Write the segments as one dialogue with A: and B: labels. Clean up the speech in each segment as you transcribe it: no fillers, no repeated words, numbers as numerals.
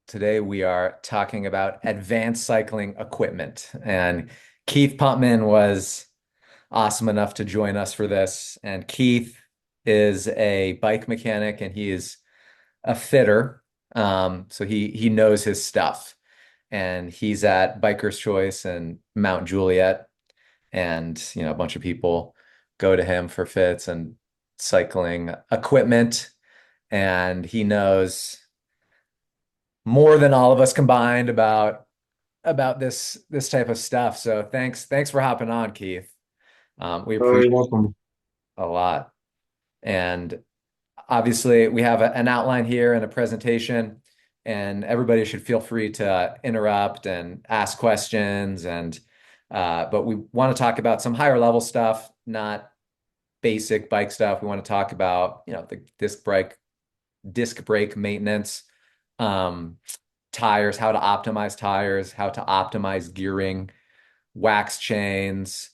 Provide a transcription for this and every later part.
A: Today we are talking about advanced cycling equipment. And Keith Putman was awesome enough to join us for this. And Keith is a bike mechanic and he is a fitter. So he knows his stuff. And he's at Biker's Choice and Mount Juliet. And a bunch of people go to him for fits and cycling equipment. And he knows more than all of us combined about this type of stuff. So thanks for hopping on, Keith. We
B: You're
A: appreciate
B: welcome.
A: it a lot. And obviously, we have an outline here and a presentation, and everybody should feel free to interrupt and ask questions. But we want to talk about some higher level stuff, not basic bike stuff. We want to talk about, the disc brake maintenance, um, tires, how to optimize gearing, wax chains,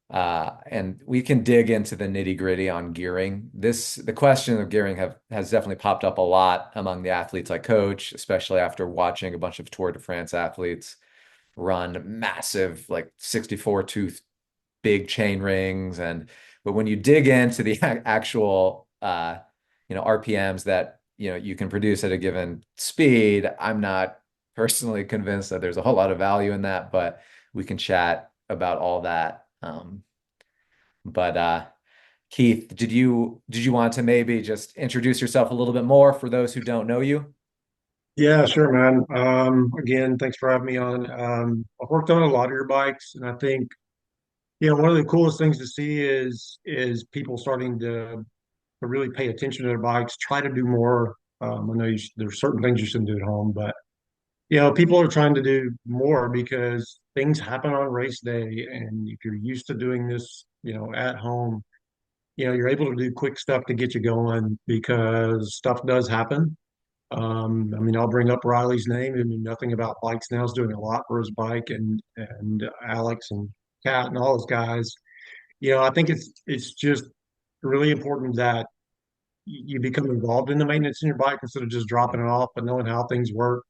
A: and we can dig into the nitty-gritty on gearing. The question of gearing has definitely popped up a lot among the athletes I coach, especially after watching a bunch of Tour de France athletes run massive, like 64 tooth big chain rings. But when you dig into the actual RPMs that you can produce at a given speed, I'm not personally convinced that there's a whole lot of value in that, but we can chat about all that. But Keith, did you want to maybe just introduce yourself a little bit more for those who don't know you?
B: Yeah, sure, man. Again, thanks for having me on. I've worked on a lot of your bikes, and I think, one of the coolest things to see is people starting to really pay attention to their bikes, try to do more. I know there's certain things you shouldn't do at home, but people are trying to do more because things happen on race day, and if you're used to doing this, at home, you're able to do quick stuff to get you going because stuff does happen. I mean, I'll bring up Riley's name. I mean, nothing about bikes now is doing a lot for his bike, and Alex and Kat and all those guys. I think it's just really important that you become involved in the maintenance in your bike instead of just dropping it off, but knowing how things work.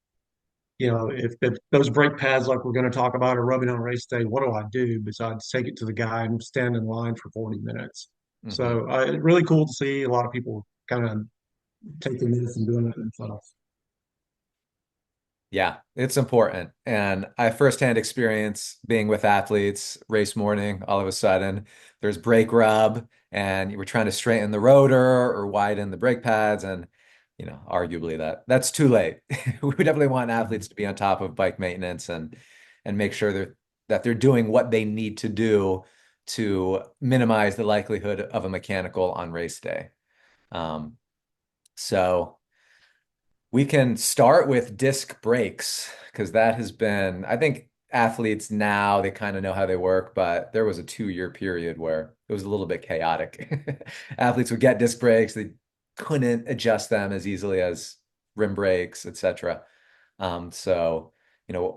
B: If those brake pads, like we're going to talk about, are rubbing on race day, what do I do besides take it to the guy and stand in line for 40 minutes?
A: Mhm.
B: So it's really cool to see a lot of people kind of taking this and doing it themselves.
A: Yeah, it's important. And I firsthand experience being with athletes, race morning, all of a sudden there's brake rub and you were trying to straighten the rotor or widen the brake pads. And, arguably that's too late. We definitely want athletes to be on top of bike maintenance and make sure that they're doing what they need to do to minimize the likelihood of a mechanical on race day. Um, so we can start with disc brakes because that has been, I think athletes now, they kind of know how they work, but there was a 2 year period where it was a little bit chaotic. Athletes would get disc brakes, they couldn't adjust them as easily as rim brakes, etc. So,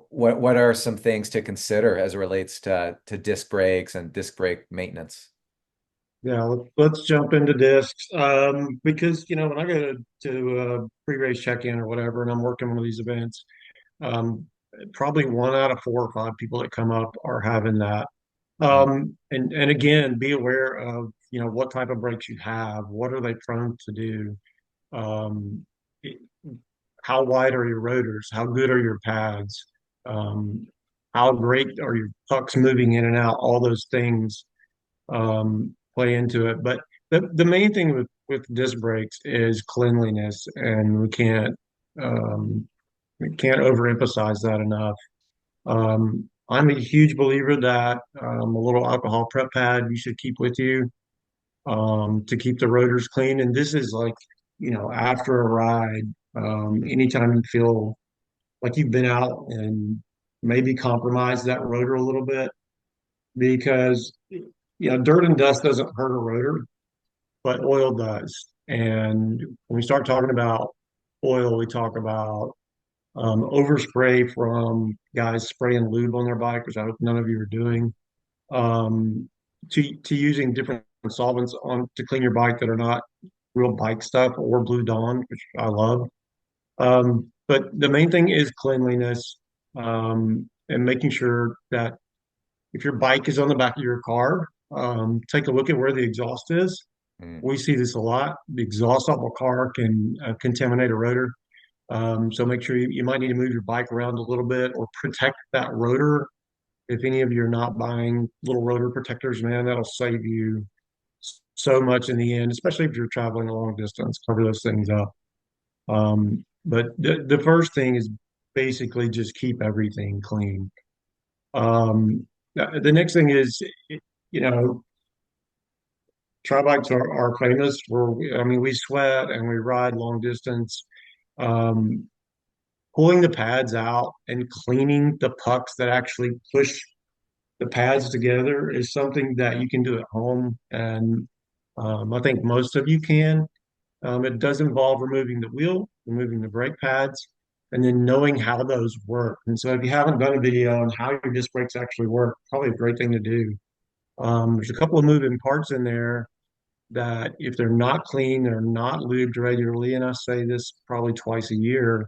A: what are some things to consider as it relates to disc brakes and disc brake maintenance?
B: Yeah, let's jump into discs. Because when I go to pre-race check-in or whatever, and I'm working one of these events, um, probably one out of 4 or 5 people that come up are having that.
A: Mm.
B: And again, be aware of what type of brakes you have. What are they prone to do? Um, it- how wide are your rotors? How good are your pads? Um, how great are your pucks moving in and out? All those things play into it. But the main thing with disc brakes is cleanliness, and um, we can't overemphasize that enough. I'm a huge believer that a little alcohol prep pad you should keep with you to keep the rotors clean. And this is like, after a ride, anytime you feel like you've been out and maybe compromised that rotor a little bit, because dirt and dust doesn't hurt a rotor, but oil does. And when we start talking about oil, we talk about overspray from guys spraying lube on their bike, which I hope none of you are doing, to using different solvents on to clean your bike that are not real bike stuff, or Blue Dawn, which I love. But the main thing is cleanliness, and making sure that if your bike is on the back of your car, take a look at where the exhaust is.
A: Mm,
B: We see this a lot. The exhaust off a car can contaminate a rotor. So make sure you might need to move your bike around a little bit or protect that rotor. If any of you are not buying little rotor protectors, man, that'll save you so much in the end, especially if you're traveling a long distance. Cover those things up. But the first thing is basically just keep everything clean. The next thing is, you know, tri bikes are famous for, I mean, we sweat and we ride long distance. Um, Pulling the pads out and cleaning the pucks that actually push the pads together is something that you can do at home. And I think most of you can. It does involve removing the wheel, removing the brake pads, and then knowing how those work. And so, if you haven't done a video on how your disc brakes actually work, probably a great thing to do. There's a couple of moving parts in there that, if they're not clean, they're not lubed regularly, and I say this probably twice a year,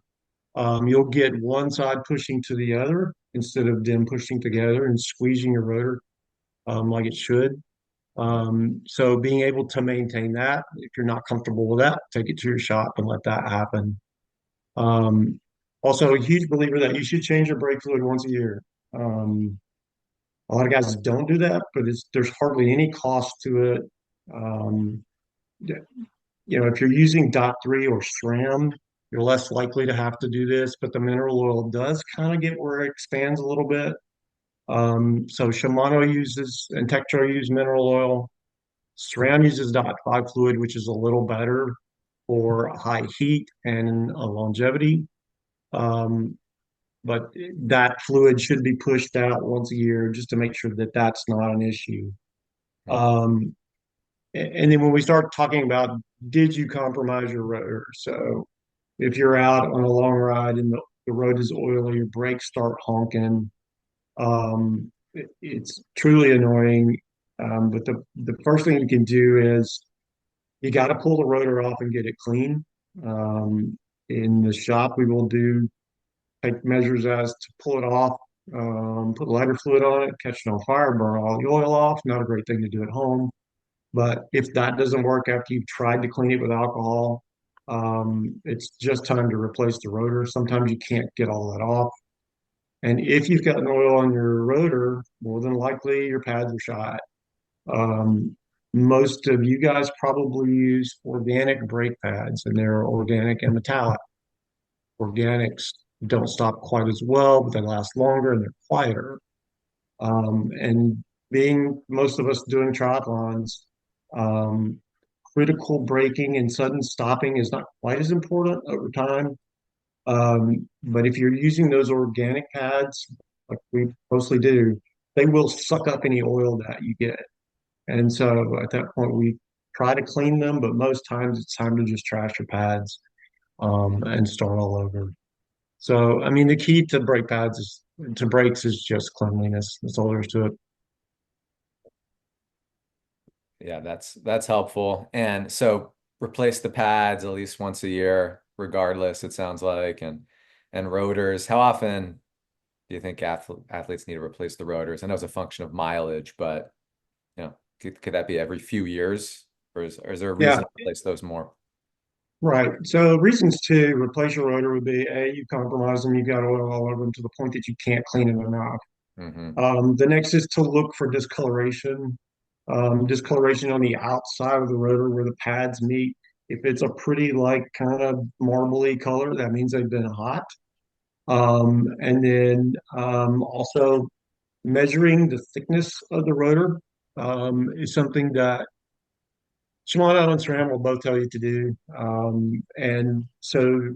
B: you'll get one side pushing to the other instead of them pushing together and squeezing your rotor like it should. So being able to maintain that, if you're not comfortable with that, take it to your shop and let that happen. Um, Also, a huge believer that you should change your brake fluid once a year. Um, a lot of guys don't do that, but there's hardly any cost to it. Um, if you're using dot three or SRAM, you're less likely to have to do this, but the mineral oil does kind of get where it expands a little bit. So Shimano uses and Tektro use mineral oil. SRAM uses dot five fluid, which is a little better for high heat and longevity. Um, but that fluid should be pushed out once a year just to make sure that that's not an issue.
A: mm,
B: Um, and then when we start talking about, did you compromise your rotor? So if you're out on a long ride and the road is oily, your brakes start honking, it's truly annoying. But the first thing you can do is you got to pull the rotor off and get it clean. Um, in the shop, we will take measures as to pull it off, put lighter fluid on it, catch it on fire, burn all the oil off. Not a great thing to do at home. But if that doesn't work after you've tried to clean it with alcohol, it's just time to replace the rotor. Sometimes you can't get all that off. And if you've got an oil on your rotor, more than likely your pads are shot. Um, Most of you guys probably use organic brake pads, and they're organic and metallic. Organics don't stop quite as well, but they last longer and they're quieter. And being most of us doing triathlons, um, critical braking and sudden stopping is not quite as important over time. But if you're using those organic pads, like we mostly do, they will suck up any oil that you get. And so at that point, we try to clean them, but most times it's time to just trash your pads and start all over. So, I mean, the key to brake pads is to brakes is just cleanliness. That's all there is to it.
A: yeah, that's helpful. And so replace the pads at least once a year, regardless, it sounds like, and rotors. How often do you think athletes need to replace the rotors? I know it's a function of mileage, but could that be every few years, or is there a reason
B: Yeah,
A: to replace those more?
B: right. So reasons to replace your rotor would be A, you compromise them, you've got oil all over them to the point that you can't clean them enough.
A: Hmm.
B: The next is to look for discoloration. Discoloration on the outside of the rotor where the pads meet. If it's a pretty like kind of marbly color, that means they've been hot. And then also measuring the thickness of the rotor is something that Shimano and SRAM will both tell you to do. And so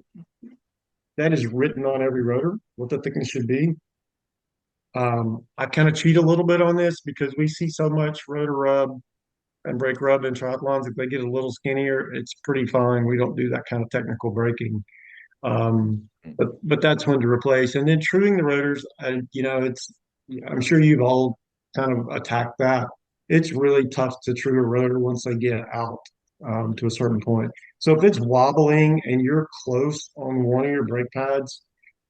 B: that is written on every rotor, what the thickness should be. I kind of cheat a little bit on this because we see so much rotor rub and brake rub in triathlons. If they get a little skinnier, it's pretty fine. We don't do that kind of technical braking. But that's when to replace. And then truing the rotors, it's I'm sure you've all kind of attacked that. It's really tough to true a rotor once they get out. to a certain point. So if it's wobbling and you're close on one of your brake pads,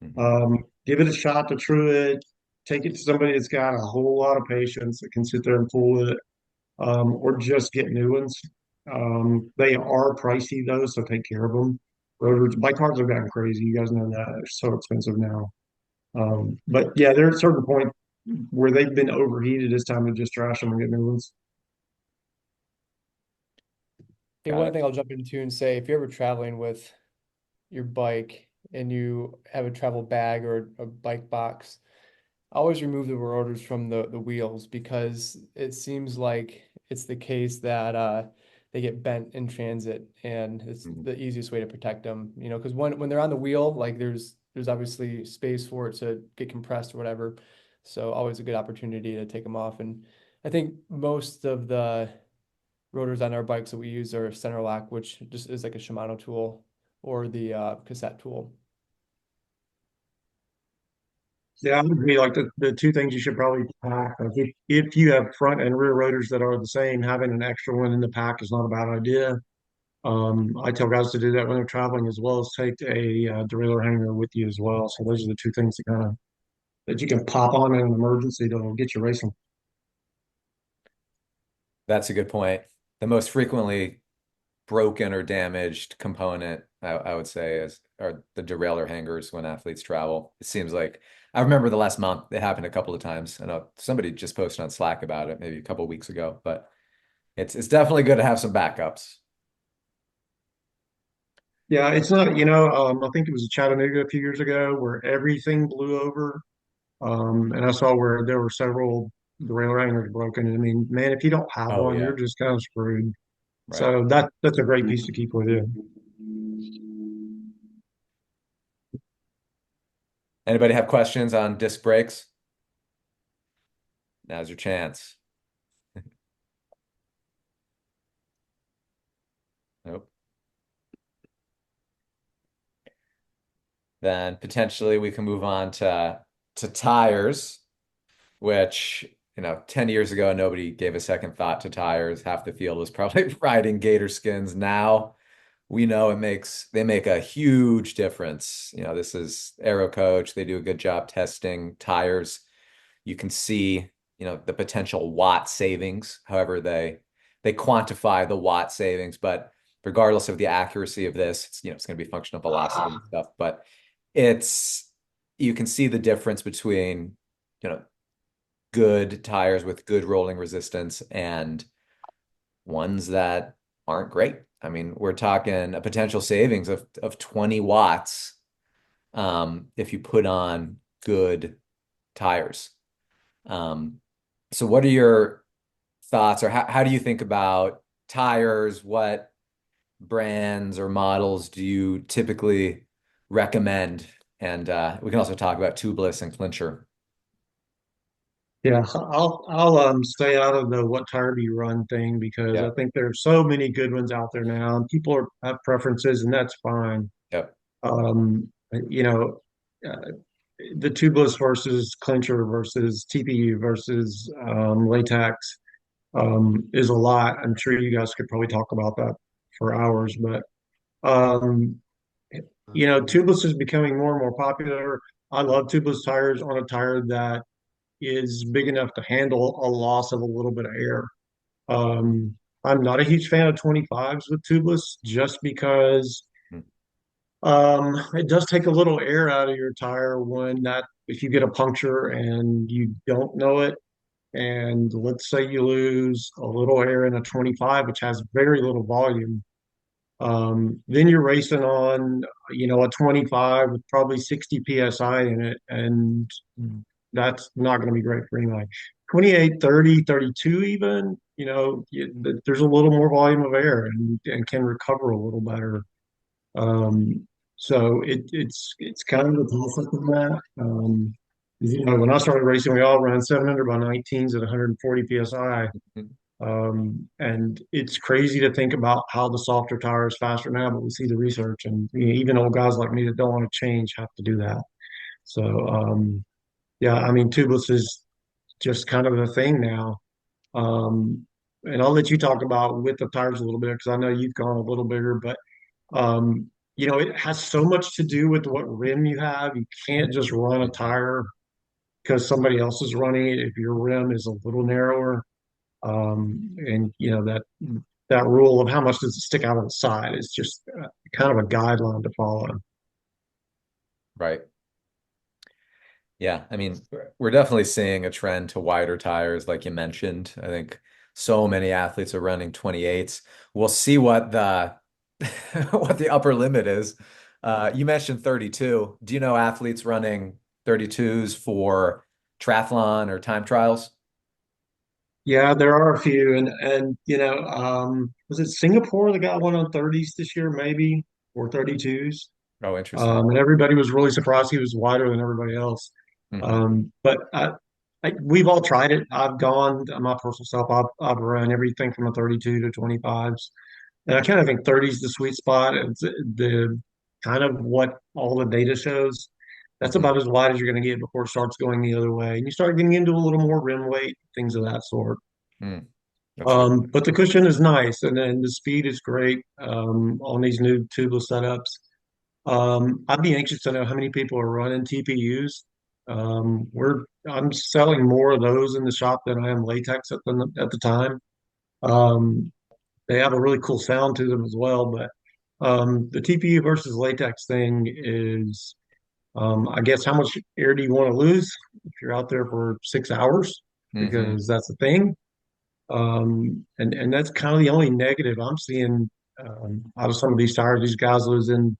A: Mhm.
B: give it a shot to true it. Take it to somebody that's got a whole lot of patience that can sit there and pull it, or just get new ones. They are pricey though, so take care of them. Rotors, bike cars have gotten crazy. You guys know that they're so expensive now. But yeah, there's a certain point where they've been overheated. It's time to just trash them and get new ones.
C: Hey,
A: Got
C: one
A: it.
C: thing I'll jump into and say, if you're ever traveling with your bike and you have a travel bag or a bike box, always remove the rotors from the wheels because it seems like it's the case that they get bent in transit and it's
A: Mhm.
C: the easiest way to protect them, because when they're on the wheel, like there's obviously space for it to get compressed or whatever. So always a good opportunity to take them off. And I think most of the rotors on our bikes that we use are center lock, which just is like a Shimano tool or the cassette tool.
B: Yeah, I would agree. Like the two things you should probably pack. Like if you have front and rear rotors that are the same, having an extra one in the pack is not a bad idea. I tell guys to do that when they're traveling, as well as take a derailleur hanger with you as well. So those are the two things that you can pop on in an emergency that'll get you racing.
A: That's a good point. The most frequently broken or damaged component, I would say, is are the derailleur hangers when athletes travel. It seems like I remember the last month it happened a couple of times. I know somebody just posted on Slack about it maybe a couple of weeks ago, but it's definitely good to have some backups.
B: Yeah, it's not, I think it was Chattanooga a few years ago where everything blew over. And I saw where there were several derailleur hangers broken. And I mean, man, if you don't have
A: Oh
B: one,
A: yeah,
B: you're just kind of screwed.
A: right.
B: So that's a great piece to keep with you.
A: Anybody have questions on disc brakes? Now's your chance. Nope. Then potentially we can move on to tires, which, 10 years ago, nobody gave a second thought to tires. Half the field was probably riding gator skins. Now we know they make a huge difference. This is Aero Coach. They do a good job testing tires. You can see, the potential watt savings, however they quantify the watt savings, but regardless of the accuracy of this, it's going to be a function of velocity and stuff. But it's you can see the difference between, you know, good tires with good rolling resistance and ones that aren't great. I mean, we're talking a potential savings of 20 watts if you put on good tires. Um, so what are your thoughts, or how do you think about tires? What brands or models do you typically recommend? And we can also talk about tubeless and clincher.
B: Yeah, I'll stay out of the what tire do you run thing because I
A: Yep.
B: think there's so many good ones out there now, and have preferences, and that's fine.
A: Yep.
B: Um, you know, uh, the tubeless versus clincher versus TPU versus latex is a lot. I'm sure you guys could probably talk about that for hours, but um, tubeless is becoming more and more popular. I love tubeless tires on a tire that is big enough to handle a loss of a little bit of air. Um, I'm not a huge fan of 25s with tubeless just because
A: Mm.
B: it does take a little air out of your tire when that if you get a puncture and you don't know it, and let's say you lose a little air in a 25, which has very little volume, then you're racing on, a 25 with probably 60 psi in it, and that's not going to be great for anybody. 28, 30, 32 even, there's a little more volume of air and can recover a little better. So it's kind of the concept of that. When I started racing, we all ran 700 by 19s at 140 psi. And it's crazy to think about how the softer tire is faster now, but we see the research, and even old guys like me that don't want to change have to do that. So, yeah, I mean, tubeless is just kind of a thing now. Um, and I'll let you talk about width of tires a little bit because I know you've gone a little bigger, but it has so much to do with what rim you have. You can't just run a
A: Mhm.
B: tire because somebody else is running it if your rim is a little narrower. And that rule of how much does it stick out on the side is just kind of a guideline to follow.
A: Right. Yeah, I mean, we're definitely seeing a trend to wider tires, like you mentioned. I think so many athletes are running 28s. We'll see what the what the upper limit is. You mentioned 32. Do you know athletes running 32s for triathlon or time trials?
B: Yeah, there are a few, and was it Singapore that got one on 30s this year, maybe or 32s?
A: Oh, interesting.
B: And everybody was really surprised he was wider than everybody else.
A: Hmm.
B: We've all tried it. I've gone, my personal self, I've run everything from a 32 to 25s. And I kind of think 30 is the sweet spot. It's the kind of what all the data shows. That's
A: Hmm.
B: about as wide as you're going to get before it starts going the other way. And you start getting into a little more rim weight, things of that sort.
A: Hmm. That's true.
B: But the cushion is nice, and then the speed is great on these new tubeless setups. I'd be anxious to know how many people are running TPUs. I'm selling more of those in the shop than I am latex at the time. Um, they have a really cool sound to them as well, but the TPU versus latex thing is, I guess, how much air do you want to lose if you're out there for 6 hours?
A: Hmm.
B: Because that's the thing. And that's kind of the only negative I'm seeing out of some of these tires. These guys losing,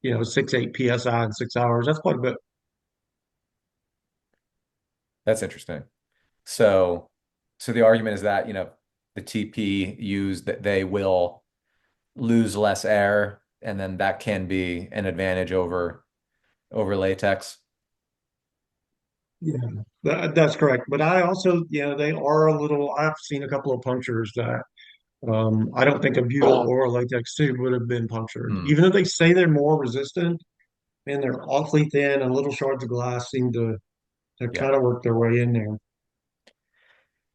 B: 6, 8 psi in 6 hours. That's quite a bit.
A: That's interesting. So, so the argument is that, the TP use that they will lose less air, and then that can be an advantage over latex.
B: Yeah, that's correct. But I also, they are a little. I've seen a couple of punctures that I don't think a butyl or a latex tube would have been punctured,
A: Hmm.
B: even though they say they're more resistant and they're awfully thin, and little shards of glass seem to
A: Yeah.
B: kind of work their way in there.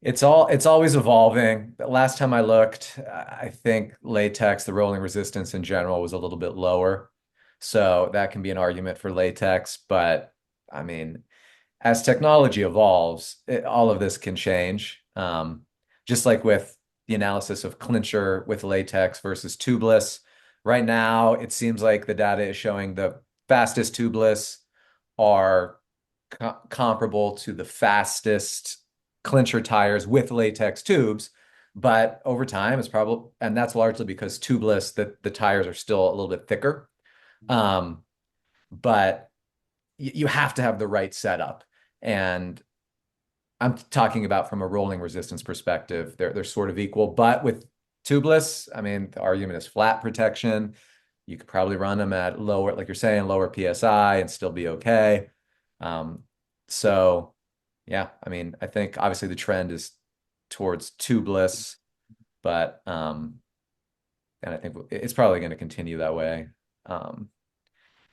A: It's always evolving. The last time I looked, I think latex, the rolling resistance in general was a little bit lower. So that can be an argument for latex, but I mean, as technology evolves, all of this can change. Just like with the analysis of clincher with latex versus tubeless. Right now, it seems like the data is showing the fastest tubeless are comparable to the fastest clincher tires with latex tubes. But over time, it's probably, and that's largely because tubeless, the tires are still a little bit thicker. Um, but you have to have the right setup. And I'm talking about from a rolling resistance perspective, they're sort of equal. But with tubeless, I mean, the argument is flat protection. You could probably run them at lower, like you're saying, lower PSI and still be okay. Um, so yeah, I mean, I think obviously the trend is towards tubeless, but and I think it's probably going to continue that way. Um,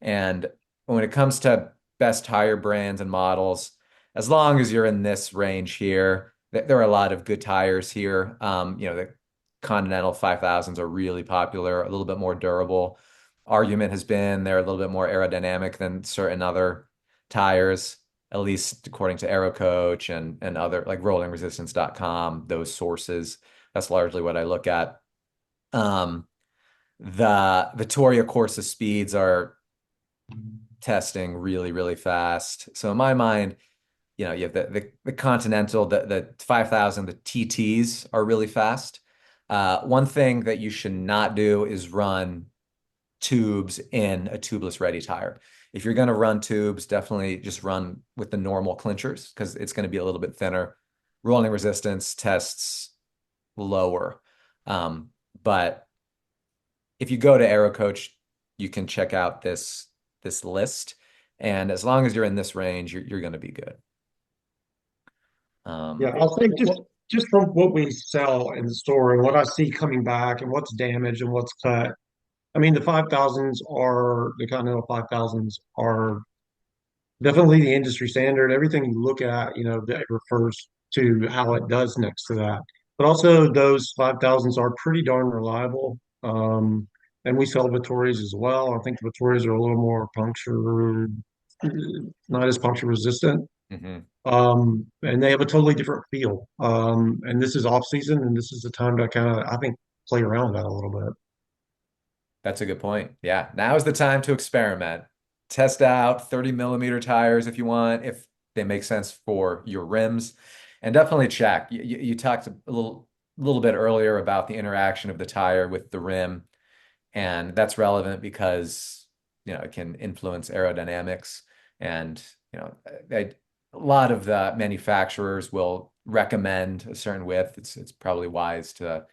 A: and when it comes to best tire brands and models, as long as you're in this range here, there are a lot of good tires here. The Continental 5000s are really popular, a little bit more durable. Argument has been they're a little bit more aerodynamic than certain other tires, at least according to AeroCoach and other like rollingresistance.com, those sources. That's largely what I look at. Um, the Vittoria Corsa speeds are testing really, really fast. So in my mind, you have the Continental, the 5000, the TTs are really fast. One thing that you should not do is run tubes in a tubeless ready tire. If you're going to run tubes, definitely just run with the normal clinchers because it's going to be a little bit thinner. Rolling resistance tests lower. But if you go to AeroCoach, you can check out this list, and as long as you're in this range, you're going to be good.
B: Yeah,
A: Um,
B: I think just from what we sell in the store and what I see coming back and what's damaged and what's cut. I mean, the Continental 5000s are definitely the industry standard. Everything you look at, that refers to how it does next to that. but also those 5000s are pretty darn reliable. And we sell Vittorias as well. I think the Vittorias are a little more puncture, not as puncture resistant.
A: Hmm.
B: And they have a totally different feel. And this is off season, and this is the time to kind of, I think, play around with that a little bit.
A: That's a good point. Yeah, now is the time to experiment. Test out 30 millimeter tires if you want, if they make sense for your rims, and definitely check. You talked a little bit earlier about the interaction of the tire with the rim, and that's relevant because it can influence aerodynamics, and a lot of the manufacturers will recommend a certain width. It's probably wise to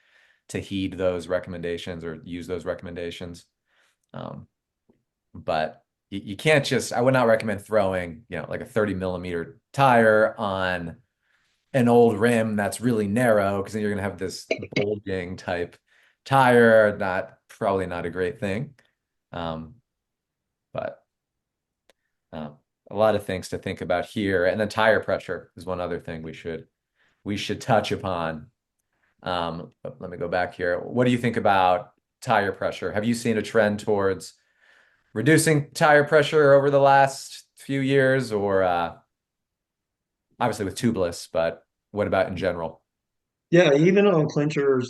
A: heed those recommendations or use those recommendations. Um, but you can't I would not recommend throwing, like a 30 millimeter tire on an old rim that's really narrow, because then you're going to have this bulging type tire. Probably not a great thing. Um, but um, a lot of things to think about here. And then tire pressure is one other thing we should touch upon. Let me go back here. What do you think about tire pressure? Have you seen a trend towards reducing tire pressure over the last few years, or obviously with tubeless, but what about in general?
B: Yeah, even on clinchers,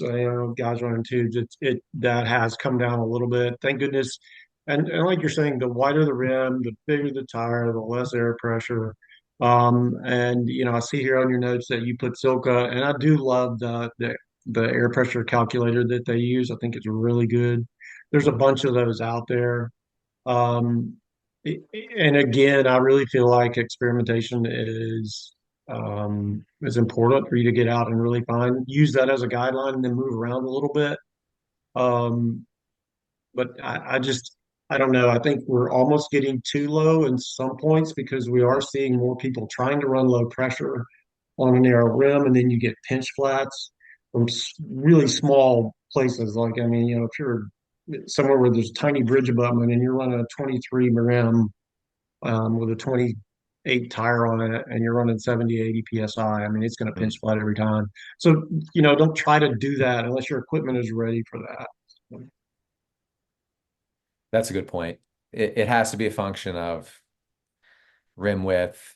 B: guys running tubes, that has come down a little bit. Thank goodness. And like you're saying, the wider the rim, the bigger the tire, the less air pressure. And I see here on your notes that you put Silka, and I do love the air pressure calculator that they use. I think it's really good. There's a bunch of those out there. Um, and again, I really feel like experimentation is important for you to get out and really use that as a guideline and then move around a little bit. Um, but I don't know. I think we're almost getting too low in some points because we are seeing more people trying to run low pressure on a narrow rim, and then you get pinch flats from really small places. Like, I mean, if you're somewhere where there's a tiny bridge abutment and you're running a 23 rim with a 28 tire on it and you're running 70, 80 PSI, I mean, it's going to pinch
A: Mm,
B: flat every time. So, don't try to do that unless your equipment is ready for that.
A: that's a good point. It has to be a function of rim width,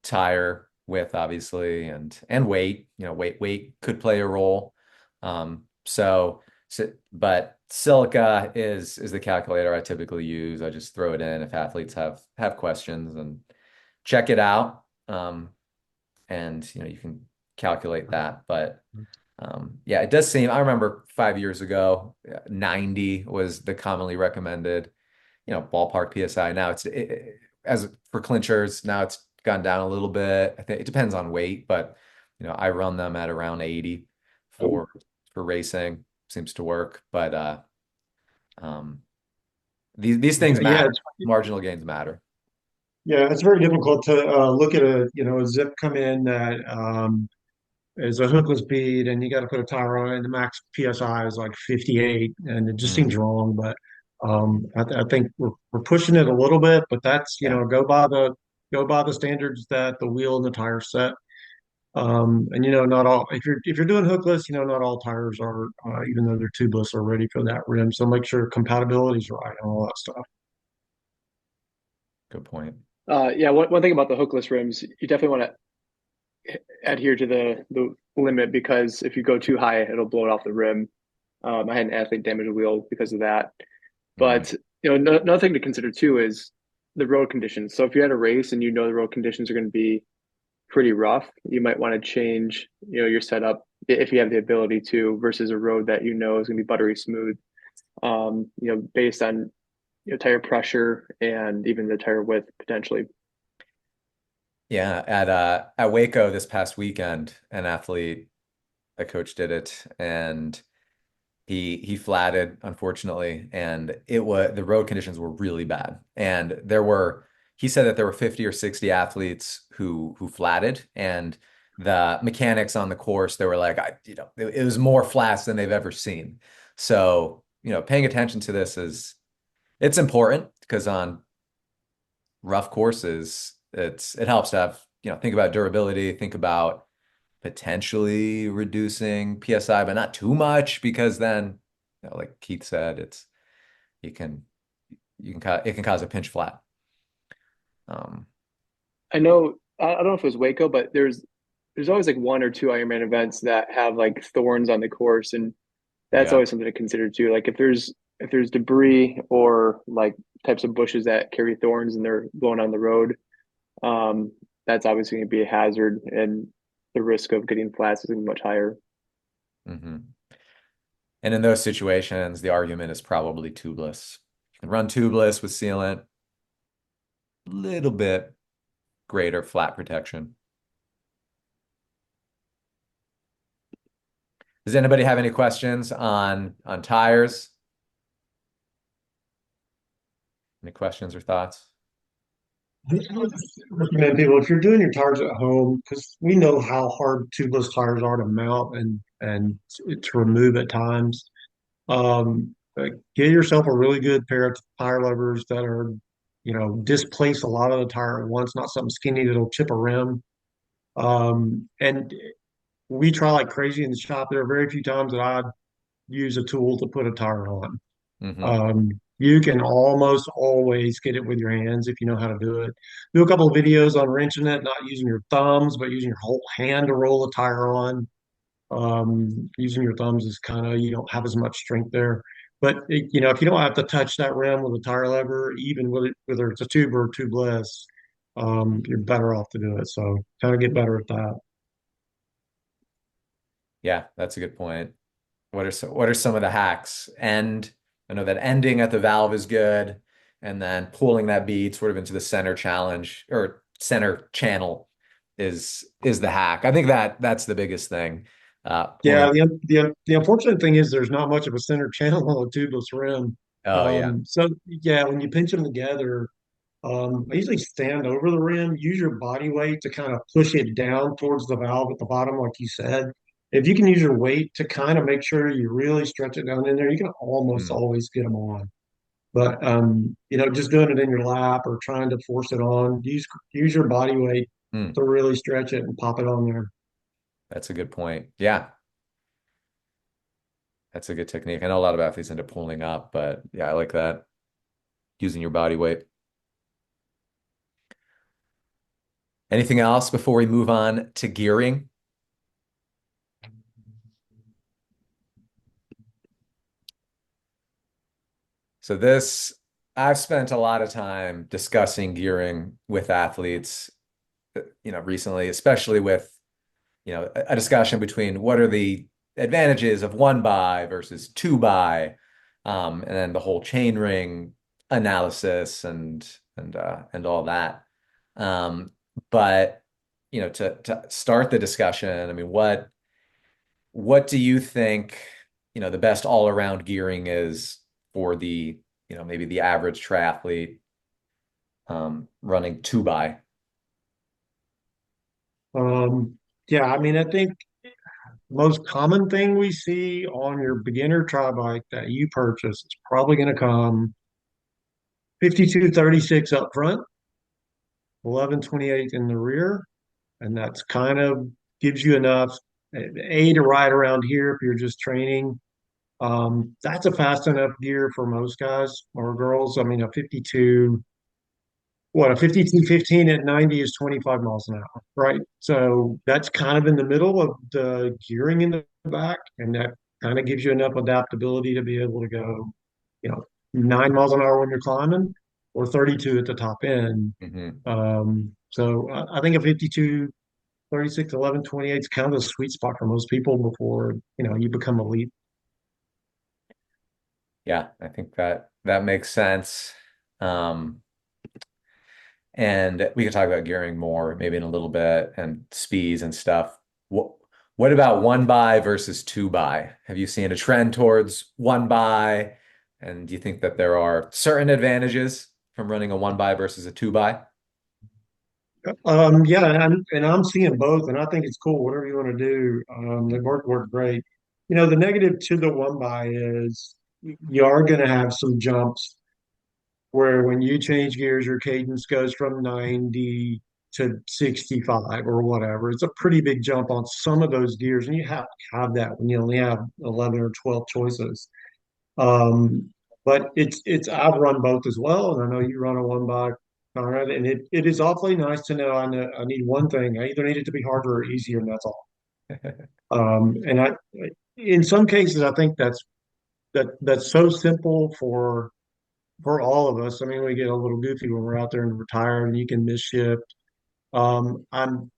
A: tire width, obviously, and weight. Weight could play a role. But silica is the calculator I typically use. I just throw it in if athletes have questions and check it out. And you can calculate that. But yeah, it does seem. I remember 5 years ago, 90 was the commonly recommended, ballpark PSI. Now as for clinchers, now it's gone down a little bit. I think it depends on weight, but I run them at around 80 for racing. Seems to work, but um, these things
B: Yeah,
A: matter. Marginal gains matter.
B: it's very difficult to look at a zip come in that is a hookless bead, and you got to put a tire on it, and the max PSI is like 58, and it just
A: Mm,
B: seems wrong. But I think we're pushing it a little bit, but that's
A: yeah,
B: go by the standards that the wheel and the tire set. And not all if you're doing hookless, not all tires are even though they're tubeless are ready for that rim. So make sure compatibility is right and all that stuff.
A: good point.
C: Yeah, one thing about the hookless rims, you definitely want to adhere to the limit because if you go too high, it'll blow it off the rim. I had an athlete damage a wheel because of that.
A: Mm,
C: But another thing to consider too is the road conditions. So if you're at a race and the road conditions are going to be pretty rough, you might want to change your setup if you have the ability to versus a road that is going to be buttery smooth. Based on tire pressure and even the tire width potentially.
A: yeah, at Waco this past weekend, an athlete, a coach did it, and he flatted, unfortunately, and the road conditions were really bad. And he said that there were 50 or 60 athletes who flatted, and the mechanics on the course, they were like, it was more flats than they've ever seen. So, paying attention to this it's important, because on rough courses, it helps to have, think about durability, think about potentially reducing PSI, but not too much because then, like Keith said, you can it can cause a pinch flat. Um,
C: I know I don't know if it was Waco, but there's always like one or two Ironman events that have like thorns on the course, and that's
A: yeah.
C: always something to consider too. Like if there's debris or like types of bushes that carry thorns and they're going on the road, um, that's obviously going to be a hazard, and the risk of getting flats is going to be much higher.
A: hmm And in those situations, the argument is probably tubeless. You can run tubeless with sealant, a little bit greater flat protection. Does anybody have any questions on tires? Any questions or thoughts?
B: I recommend people if you're doing your tires at home, because we know how hard tubeless tires are to mount and to remove at times. Get yourself a really good pair of tire levers that are, displace a lot of the tire at once, not something skinny that'll chip a rim. And we try like crazy in the shop. There are very few times that I use a tool to put a tire on.
A: Hmm
B: You can almost always get it with your hands if you know how to do it. Do a couple of videos on wrenching it, not using your thumbs, but using your whole hand to roll a tire on. Using your thumbs is kind of, you don't have as much strength there. But if you don't have to touch that rim with a tire lever, even with it, whether it's a tube or tubeless, you're better off to do it. So kind of get better at that.
A: Yeah, that's a good point. What are some of the hacks? I know that ending at the valve is good, and then pulling that bead sort of into the center challenge or center channel is the hack. I think that's the biggest thing. Pulling.
B: Yeah, the unfortunate thing is there's not much of a center channel on a tubeless rim.
A: Oh yeah.
B: So yeah, when you pinch them together, I usually stand over the rim, use your body weight to kind of push it down towards the valve at the bottom, like you said. If you can use your weight to kind of make sure you really stretch it down in there, you can almost
A: Hmm.
B: always get them on. But just doing it in your lap or trying to force it on, use your body weight
A: Hmm.
B: to really stretch it and pop it on there.
A: That's a good point. Yeah, that's a good technique. I know a lot of athletes end up pulling up, but yeah, I like that. Using your body weight. Anything else before we move on to gearing? So I've spent a lot of time discussing gearing with athletes, recently, especially with, a discussion between what are the advantages of one buy versus two buy, and then the whole chain ring analysis and all that. Um, but to start the discussion, I mean, what do you think, the best all-around gearing is for the, maybe the average triathlete running two by?
B: Yeah, I mean, I think most common thing we see on your beginner tri bike that you purchase is probably going to come 5236 up front, 1128 in the rear, and that's kind of gives you enough A to ride around here if you're just training. That's a fast enough gear for most guys or girls. I mean, a 5215 at 90 is 25 miles an hour, right? So that's kind of in the middle of the gearing in the back, and that kind of gives you enough adaptability to be able to go, 9 miles an hour when you're climbing or 32 at the top end.
A: Hmm
B: So I think a 52, 36, 11, 28 is kind of the sweet spot for most people before, you become elite.
A: Yeah, I think that makes sense. Um, and we can talk about gearing more maybe in a little bit and speeds and stuff. What about one buy versus two buy? Have you seen a trend towards one buy? And do you think that there are certain advantages from running a one buy versus a two buy?
B: Yeah, and I'm seeing both, and I think it's cool. Whatever you want to do, they work great. The negative to the one by is you are going to have some jumps where when you change gears, your cadence goes from 90. to 65 or whatever. It's a pretty big jump on some of those gears, and you have to have that when you only have 11 or 12 choices. Um, but it's I've run both as well, and I know you run a one bike, Conrad, and it is awfully nice to know I need one thing. I either need it to be harder or easier, and that's all. And in some cases, I think that's so simple for all of us. I mean, we get a little goofy when we're out there and we're tired, and you can miss shift. I'm on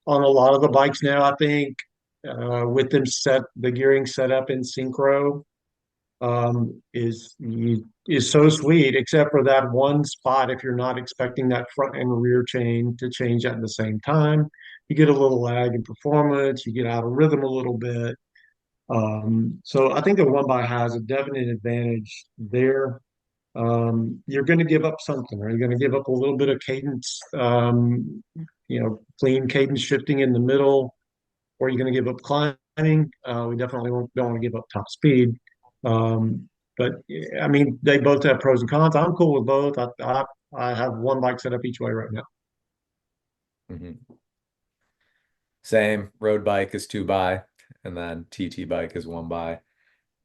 B: a lot of the bikes now. I think with them the gearing set up in synchro is so sweet, except for that one spot. If you're not expecting that front and rear chain to change at the same time, you get a little lag in performance. You get out of rhythm a little bit. So I think the one by has a definite advantage there. You're going to give up something, or you're going to give up a little bit of cadence, clean cadence shifting in the middle, or you're going to give up climbing. We definitely don't want to give up top speed. But I mean, they both have pros and cons. I'm cool with both. I have one bike set up each way right now.
A: Hmm. Same. Road bike is two by, and then TT bike is one by.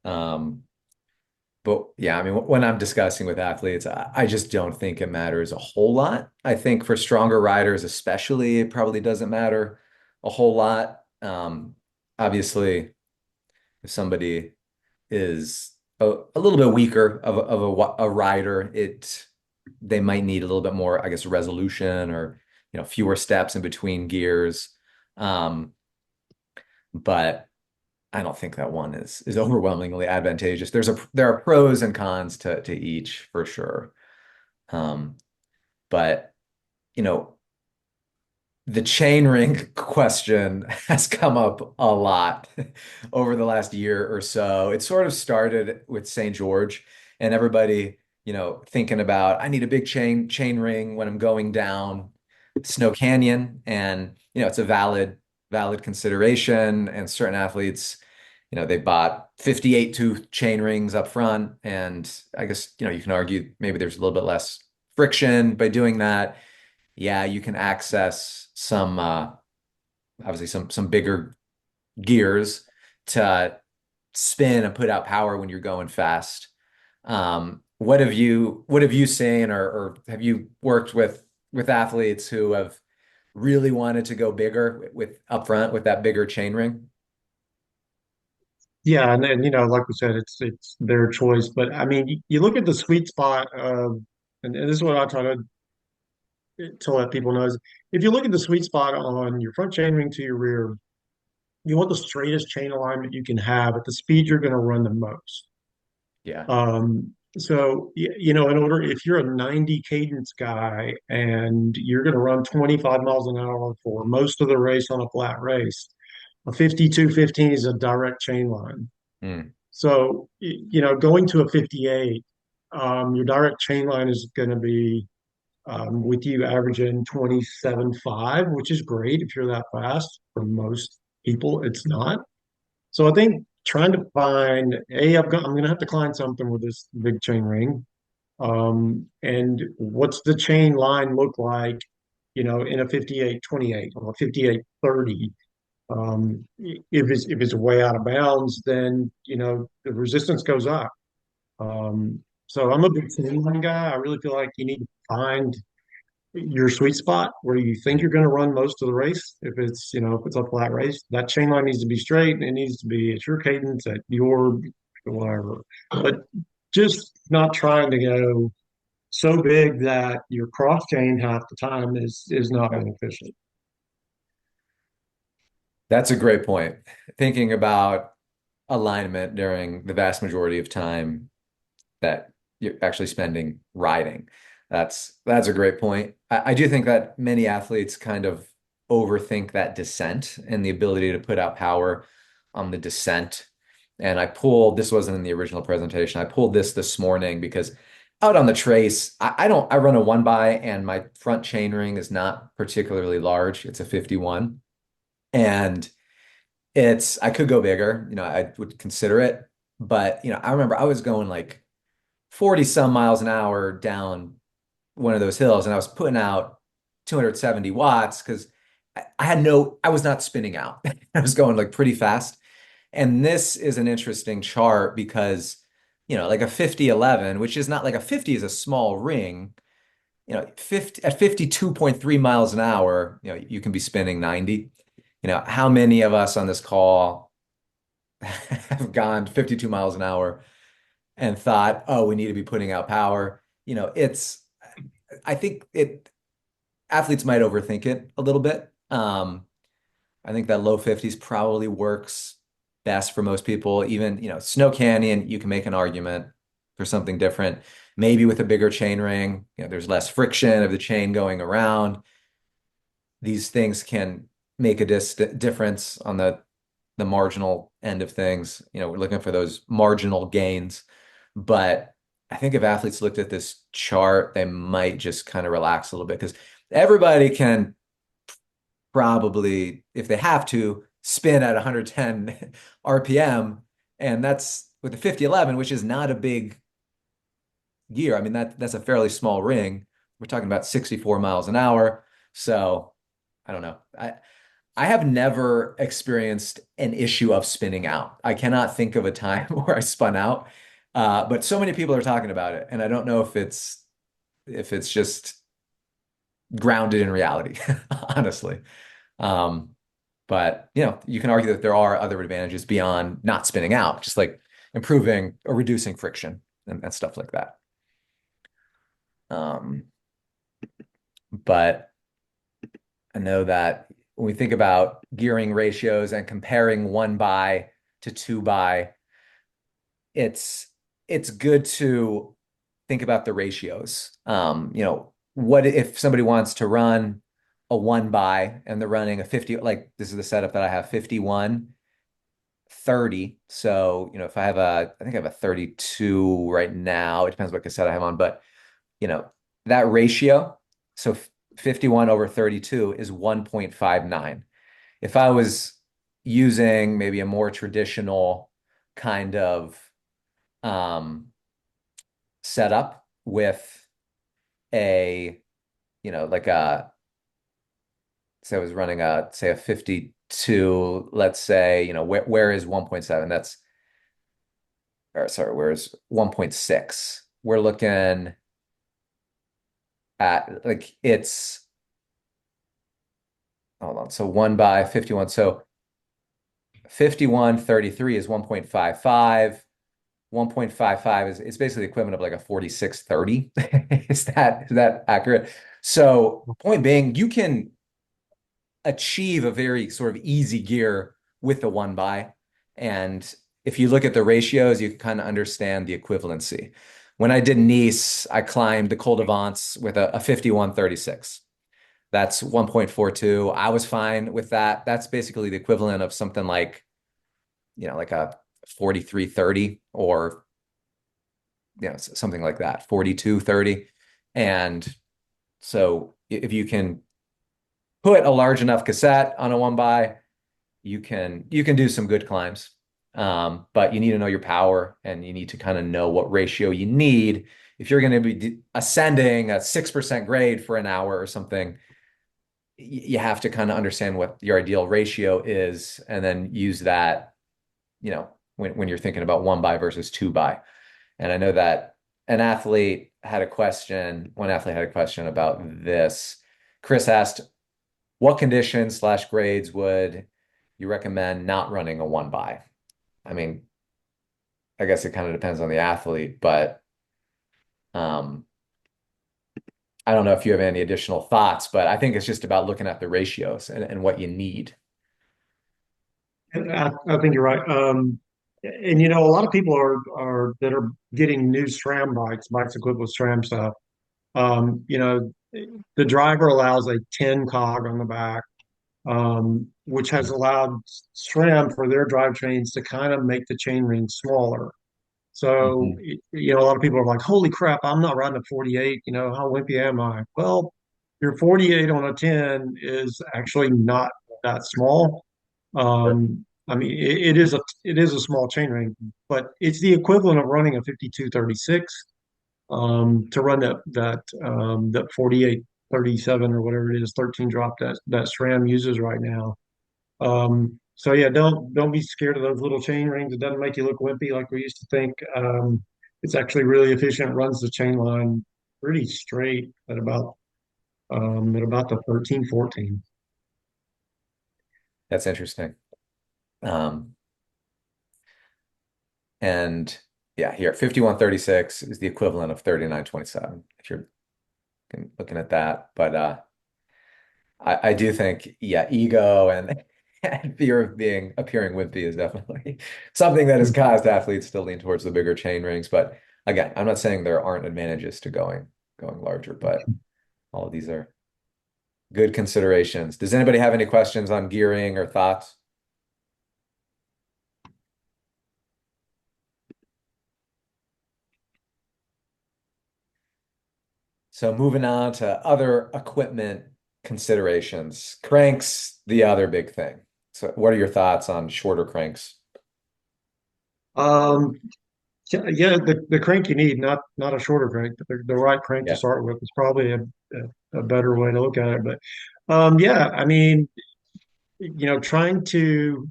A: Um, but yeah, I mean, when I'm discussing with athletes, I just don't think it matters a whole lot. I think for stronger riders, especially, it probably doesn't matter a whole lot. Obviously, if somebody is a little bit weaker of a rider, they might need a little bit more, I guess, resolution or fewer steps in between gears. Um, but I don't think that one is overwhelmingly advantageous. There are pros and cons to each for sure. Um, but you know, the chainring question has come up a lot over the last year or so. It sort of started with St. George and everybody, thinking about I need a big chain ring when I'm going down Snow Canyon. And, it's a valid consideration. And certain athletes, they bought 58 tooth chain rings up front. And I guess, you can argue maybe there's a little bit less friction by doing that. Yeah, you can access some obviously some bigger gears to spin and put out power when you're going fast. What have you seen or have you worked with athletes who have really wanted to go bigger with up front with that bigger chain ring?
B: Yeah, and then like we said, it's their choice. But I mean, you look at the sweet spot of, and this is what I try to let people know is if you look at the sweet spot on your front chain ring to your rear, you want the straightest chain alignment you can have at the speed you're going to run the most.
A: Yeah.
B: In order, if you're a 90 cadence guy and you're going to run 25 miles an hour for most of the race on a flat race, a 52-15 is a direct chain line.
A: Mm.
B: So, going to a 58, your direct chain line is going to be with you averaging 27.5, which is great if you're that fast. For most people, it's not. So I think trying to find I'm going to have to climb something with this big chain ring. And what's the chain line look like, in a 58-28 or a 58-30? If it's way out of bounds, then the resistance goes up. So I'm a big chain line guy. I really feel like you need to find your sweet spot where you think you're going to run most of the race. If it's a flat race, that chain line needs to be straight and it needs to be at your cadence, at your whatever. But just not trying to go so big that your cross chain half the time is not beneficial.
A: That's a great point. Thinking about alignment during the vast majority of time that you're actually spending riding. That's a great point. I do think that many athletes kind of overthink that descent and the ability to put out power on the descent. And this wasn't in the original presentation. I pulled this morning because out on the trace, I run a one by and my front chain ring is not particularly large. It's a 51. And I could go bigger, I would consider it. But, I remember I was going like 40 some miles an hour down one of those hills and I was putting out 270 watts because I was not spinning out. I was going like pretty fast. And this is an interesting chart because, like a 50-11, which is not like a 50 is a small ring, 50 at 52.3 miles an hour, you can be spinning 90. How many of us on this call have gone 52 miles an hour and thought, oh, we need to be putting out power? I think athletes might overthink it a little bit. I think that low 50s probably works best for most people. Even, Snow Canyon, you can make an argument for something different. Maybe with a bigger chain ring, there's less friction of the chain going around. These things can make a difference on the marginal end of things. We're looking for those marginal gains. But I think if athletes looked at this chart, they might just kind of relax a little bit because everybody can probably, if they have to, spin at 110 RPM. And that's with the 50-11, which is not a big gear. I mean, that's a fairly small ring. We're talking about 64 miles an hour. So I don't know. I have never experienced an issue of spinning out. I cannot think of a time where I spun out. But so many people are talking about it, and I don't know if it's just grounded in reality, honestly. Um, but you can argue that there are other advantages beyond not spinning out, just like improving or reducing friction and stuff like that. Um, but I know that when we think about gearing ratios and comparing 1 by to 2 by, it's good to think about the ratios. What if somebody wants to run a 1 by and they're running a 50, like this is the setup that I have, 51, 30. So, if I think I have a 32 right now. It depends what cassette I have on, but you know, that ratio, so 51 over 32 is 1.59. If I was using maybe a more traditional kind of um, setup with a, like say I was running say a 52, let's say, where is 1.7? Or sorry, where is 1.6? We're looking at like hold on. So 1 by 51. So 51.33 is 1.55. 1.55 is it's basically the equivalent of like a 46.30. Is that accurate? So point being, you can achieve a very sort of easy gear with the 1 by. And if you look at the ratios, you can kind of understand the equivalency. When I did Nice, I climbed the Col d'Avance with a 51.36. That's 1.42. I was fine with that. That's basically the equivalent of something like, like a 43.30 or, something like that, 42.30. And so if you can put a large enough cassette on a 1 by, you can do some good climbs. But you need to know your power and you need to kind of know what ratio you need. If you're going to be ascending a 6% grade for an hour or something, you have to kind of understand what your ideal ratio is and then use that, when you're thinking about 1 by versus 2 by. And I know that one athlete had a question about this. Chris asked, what conditions/grades would you recommend not running a 1 by? I mean, I guess it kind of depends on the athlete, but um, I don't know if you have any additional thoughts, but I think it's just about looking at the ratios and what you need.
B: And I think you're right. And a lot of people are that are getting new SRAM bikes equipped with SRAM stuff. The driver allows a 10 cog on the back, which has allowed SRAM for their drivetrains to kind of make the chain ring smaller. So,
A: Mhm.
B: a lot of people are like, holy crap, I'm not riding a 48. How wimpy am I? Well, your 48 on a 10 is actually not that small. I mean, it is a small chain ring, but it's the equivalent of running a 5236 to run that 48 37 or whatever it is, 13 drop that SRAM uses right now. So yeah, don't be scared of those little chain rings. It doesn't make you look wimpy like we used to think. It's actually really efficient. Runs the chain line pretty straight at about the 13, 14.
A: That's interesting. Um, and yeah, here 5136 is the equivalent of 3927 if you're looking at that. But I do think, yeah, ego and, and fear of being appearing wimpy is definitely something that has caused athletes to lean towards the bigger chain rings. But again, I'm not saying there aren't advantages to going larger, but all of these are good considerations. Does anybody have any questions on gearing or thoughts? So moving on to other equipment considerations. Cranks, the other big thing. So what are your thoughts on shorter cranks?
B: Um, yeah, the crank you need, not a shorter crank, but the right crank to
A: Yeah.
B: start with is probably a better way to look at it. But yeah, I mean, trying to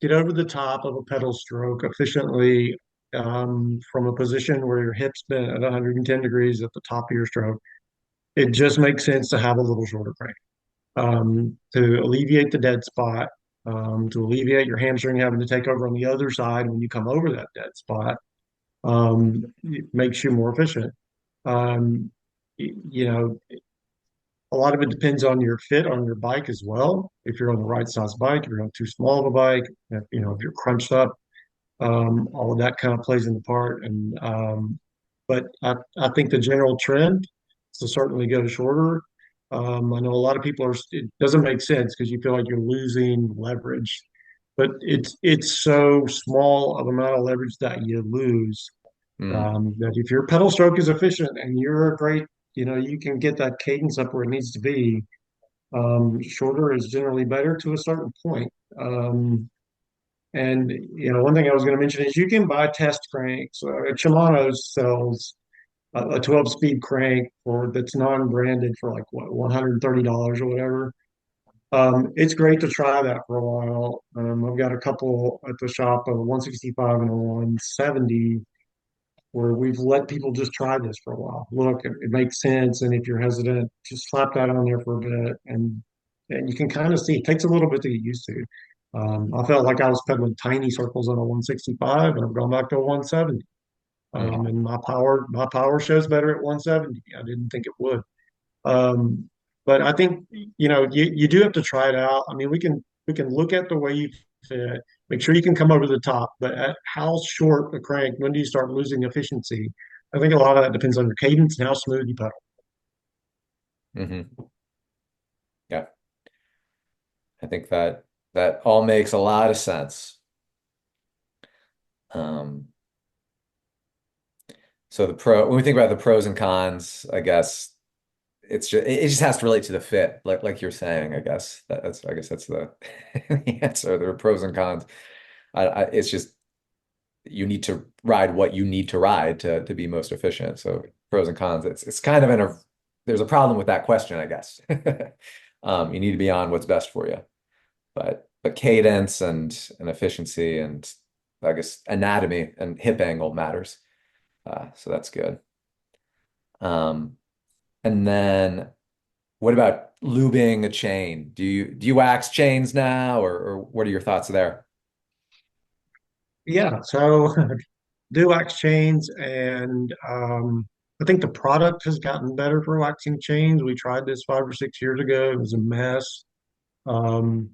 B: get over the top of a pedal stroke efficiently from a position where your hips bent at 110 degrees at the top of your stroke, it just makes sense to have a little shorter crank to alleviate the dead spot, to alleviate your hamstring having to take over on the other side when you come over that dead spot. It makes you more efficient. Um, you know, a lot of it depends on your fit on your bike as well. If you're on the right size bike, if you're on too small of a bike, if you're crunched up, all of that kind of plays into part. But I think the general trend is to certainly go shorter. I know a lot of people it doesn't make sense because you feel like you're losing leverage, but it's so small of amount of leverage that you lose
A: Mm,
B: that if your pedal stroke is efficient and you're a great, you can get that cadence up where it needs to be. Shorter is generally better to a certain point. And one thing I was going to mention is you can buy test cranks. Shimano sells a 12 speed crank for that's non-branded for like what $130 or whatever. It's great to try that for a while. I've got a couple at the shop, a 165 and a 170, where we've let people just try this for a while. Look, it makes sense, and if you're hesitant, just slap that on there for a bit, and you can kind of see it takes a little bit to get used to. I felt like I was pedaling tiny circles on a 165, and I've gone back to a 170.
A: mm.
B: And my power shows better at 170. I didn't think it would. Um, but I think you do have to try it out. I mean, we can look at the way you fit, make sure you can come over the top, but at how short a crank, when do you start losing efficiency? I think a lot of that depends on your cadence and how smooth you pedal.
A: Hmm. Yeah, I think that all makes a lot of sense. Um, so when we think about the pros and cons, I guess it just has to relate to the fit, like you're saying. I guess that's the, the answer. There are pros and cons. It's just you need to ride what you need to ride to be most efficient. So pros and cons. It's kind of there's a problem with that question, I guess. You need to be on what's best for you, but cadence and efficiency and I guess anatomy and hip angle matters. So that's good. Um, and then what about lubing a chain? Do you wax chains now, or what are your thoughts there?
B: Yeah, so do wax chains, and I think the product has gotten better for waxing chains. We tried this 5 or 6 years ago. It was a mess. Um,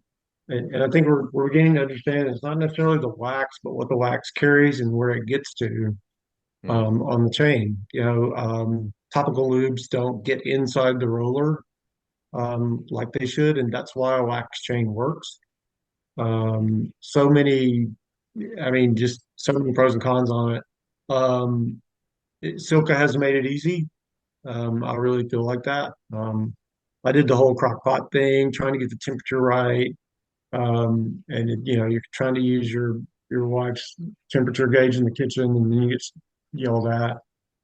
B: and I think we're beginning to understand it's not necessarily the wax, but what the wax carries and where it gets to
A: Hmm.
B: on the chain. Topical lubes don't get inside the roller like they should, and that's why a wax chain works. So many, I mean, just so many pros and cons on it. Silka has made it easy. I really feel like that. I did the whole crock pot thing, trying to get the temperature right. You're trying to use your wife's temperature gauge in the kitchen, and then you get yelled at.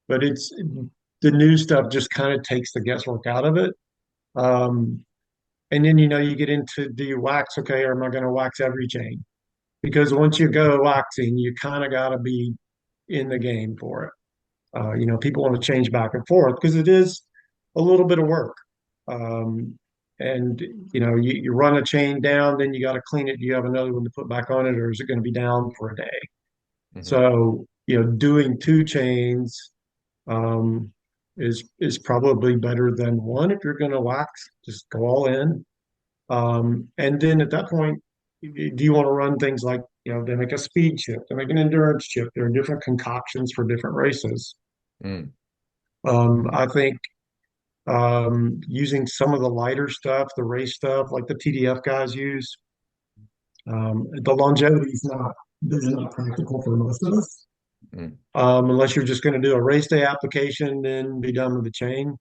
B: But it's the new stuff just kind of takes the guesswork out of it. Um, and then, you get into, do you wax? Okay, or am I going to wax every chain? Because once you go waxing, you kind of got to be in the game for it. People want to change back and forth because it is a little bit of work. Um, and you run a chain down, then you got to clean it. Do you have another one to put back on it, or is it going to be down for a day?
A: Hmm.
B: So, doing two chains is probably better than one if you're going to wax. Just go all in. And then at that point, do you want to run things like, they make a speed chip, they make an endurance chip. There are different concoctions for different races.
A: Mm.
B: I think using some of the lighter stuff, the race stuff, like the TDF guys use, the longevity is not practical for most of us.
A: Mm.
B: Unless you're just going to do a race day application, then be done with the chain.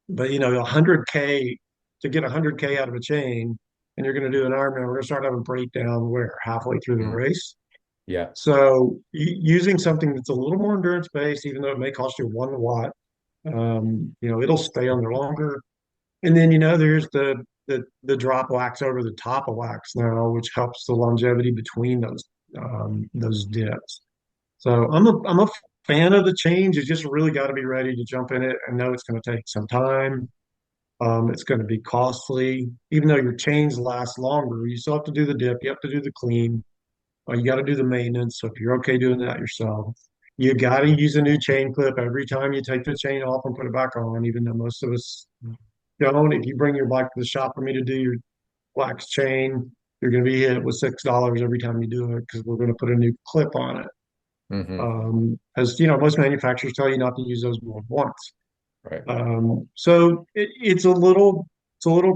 B: But 100K to get 100K out of a chain, and you're going to do an Ironman, we're going to start having breakdown where halfway through the
A: Mm.
B: race.
A: Yeah.
B: So using something that's a little more endurance based, even though it may cost you 1 watt, it'll stay on there longer. And then there's the drop wax over the top of wax now, which helps the longevity between those dips. So I'm a fan of the change. You just really got to be ready to jump in it and know it's going to take some time. It's going to be costly, even though your chains last longer. You still have to do the dip. You have to do the clean. You got to do the maintenance. So if you're okay doing that yourself, you got to use a new chain clip every time you take the chain off and put it back on. Even though most of us don't. If you bring your bike to the shop for me to do your wax chain, you're going to be hit with $6 every time you do it because we're going to put a new clip on it.
A: Hmm.
B: As most manufacturers tell you not to use those more than once.
A: Right.
B: So it's a little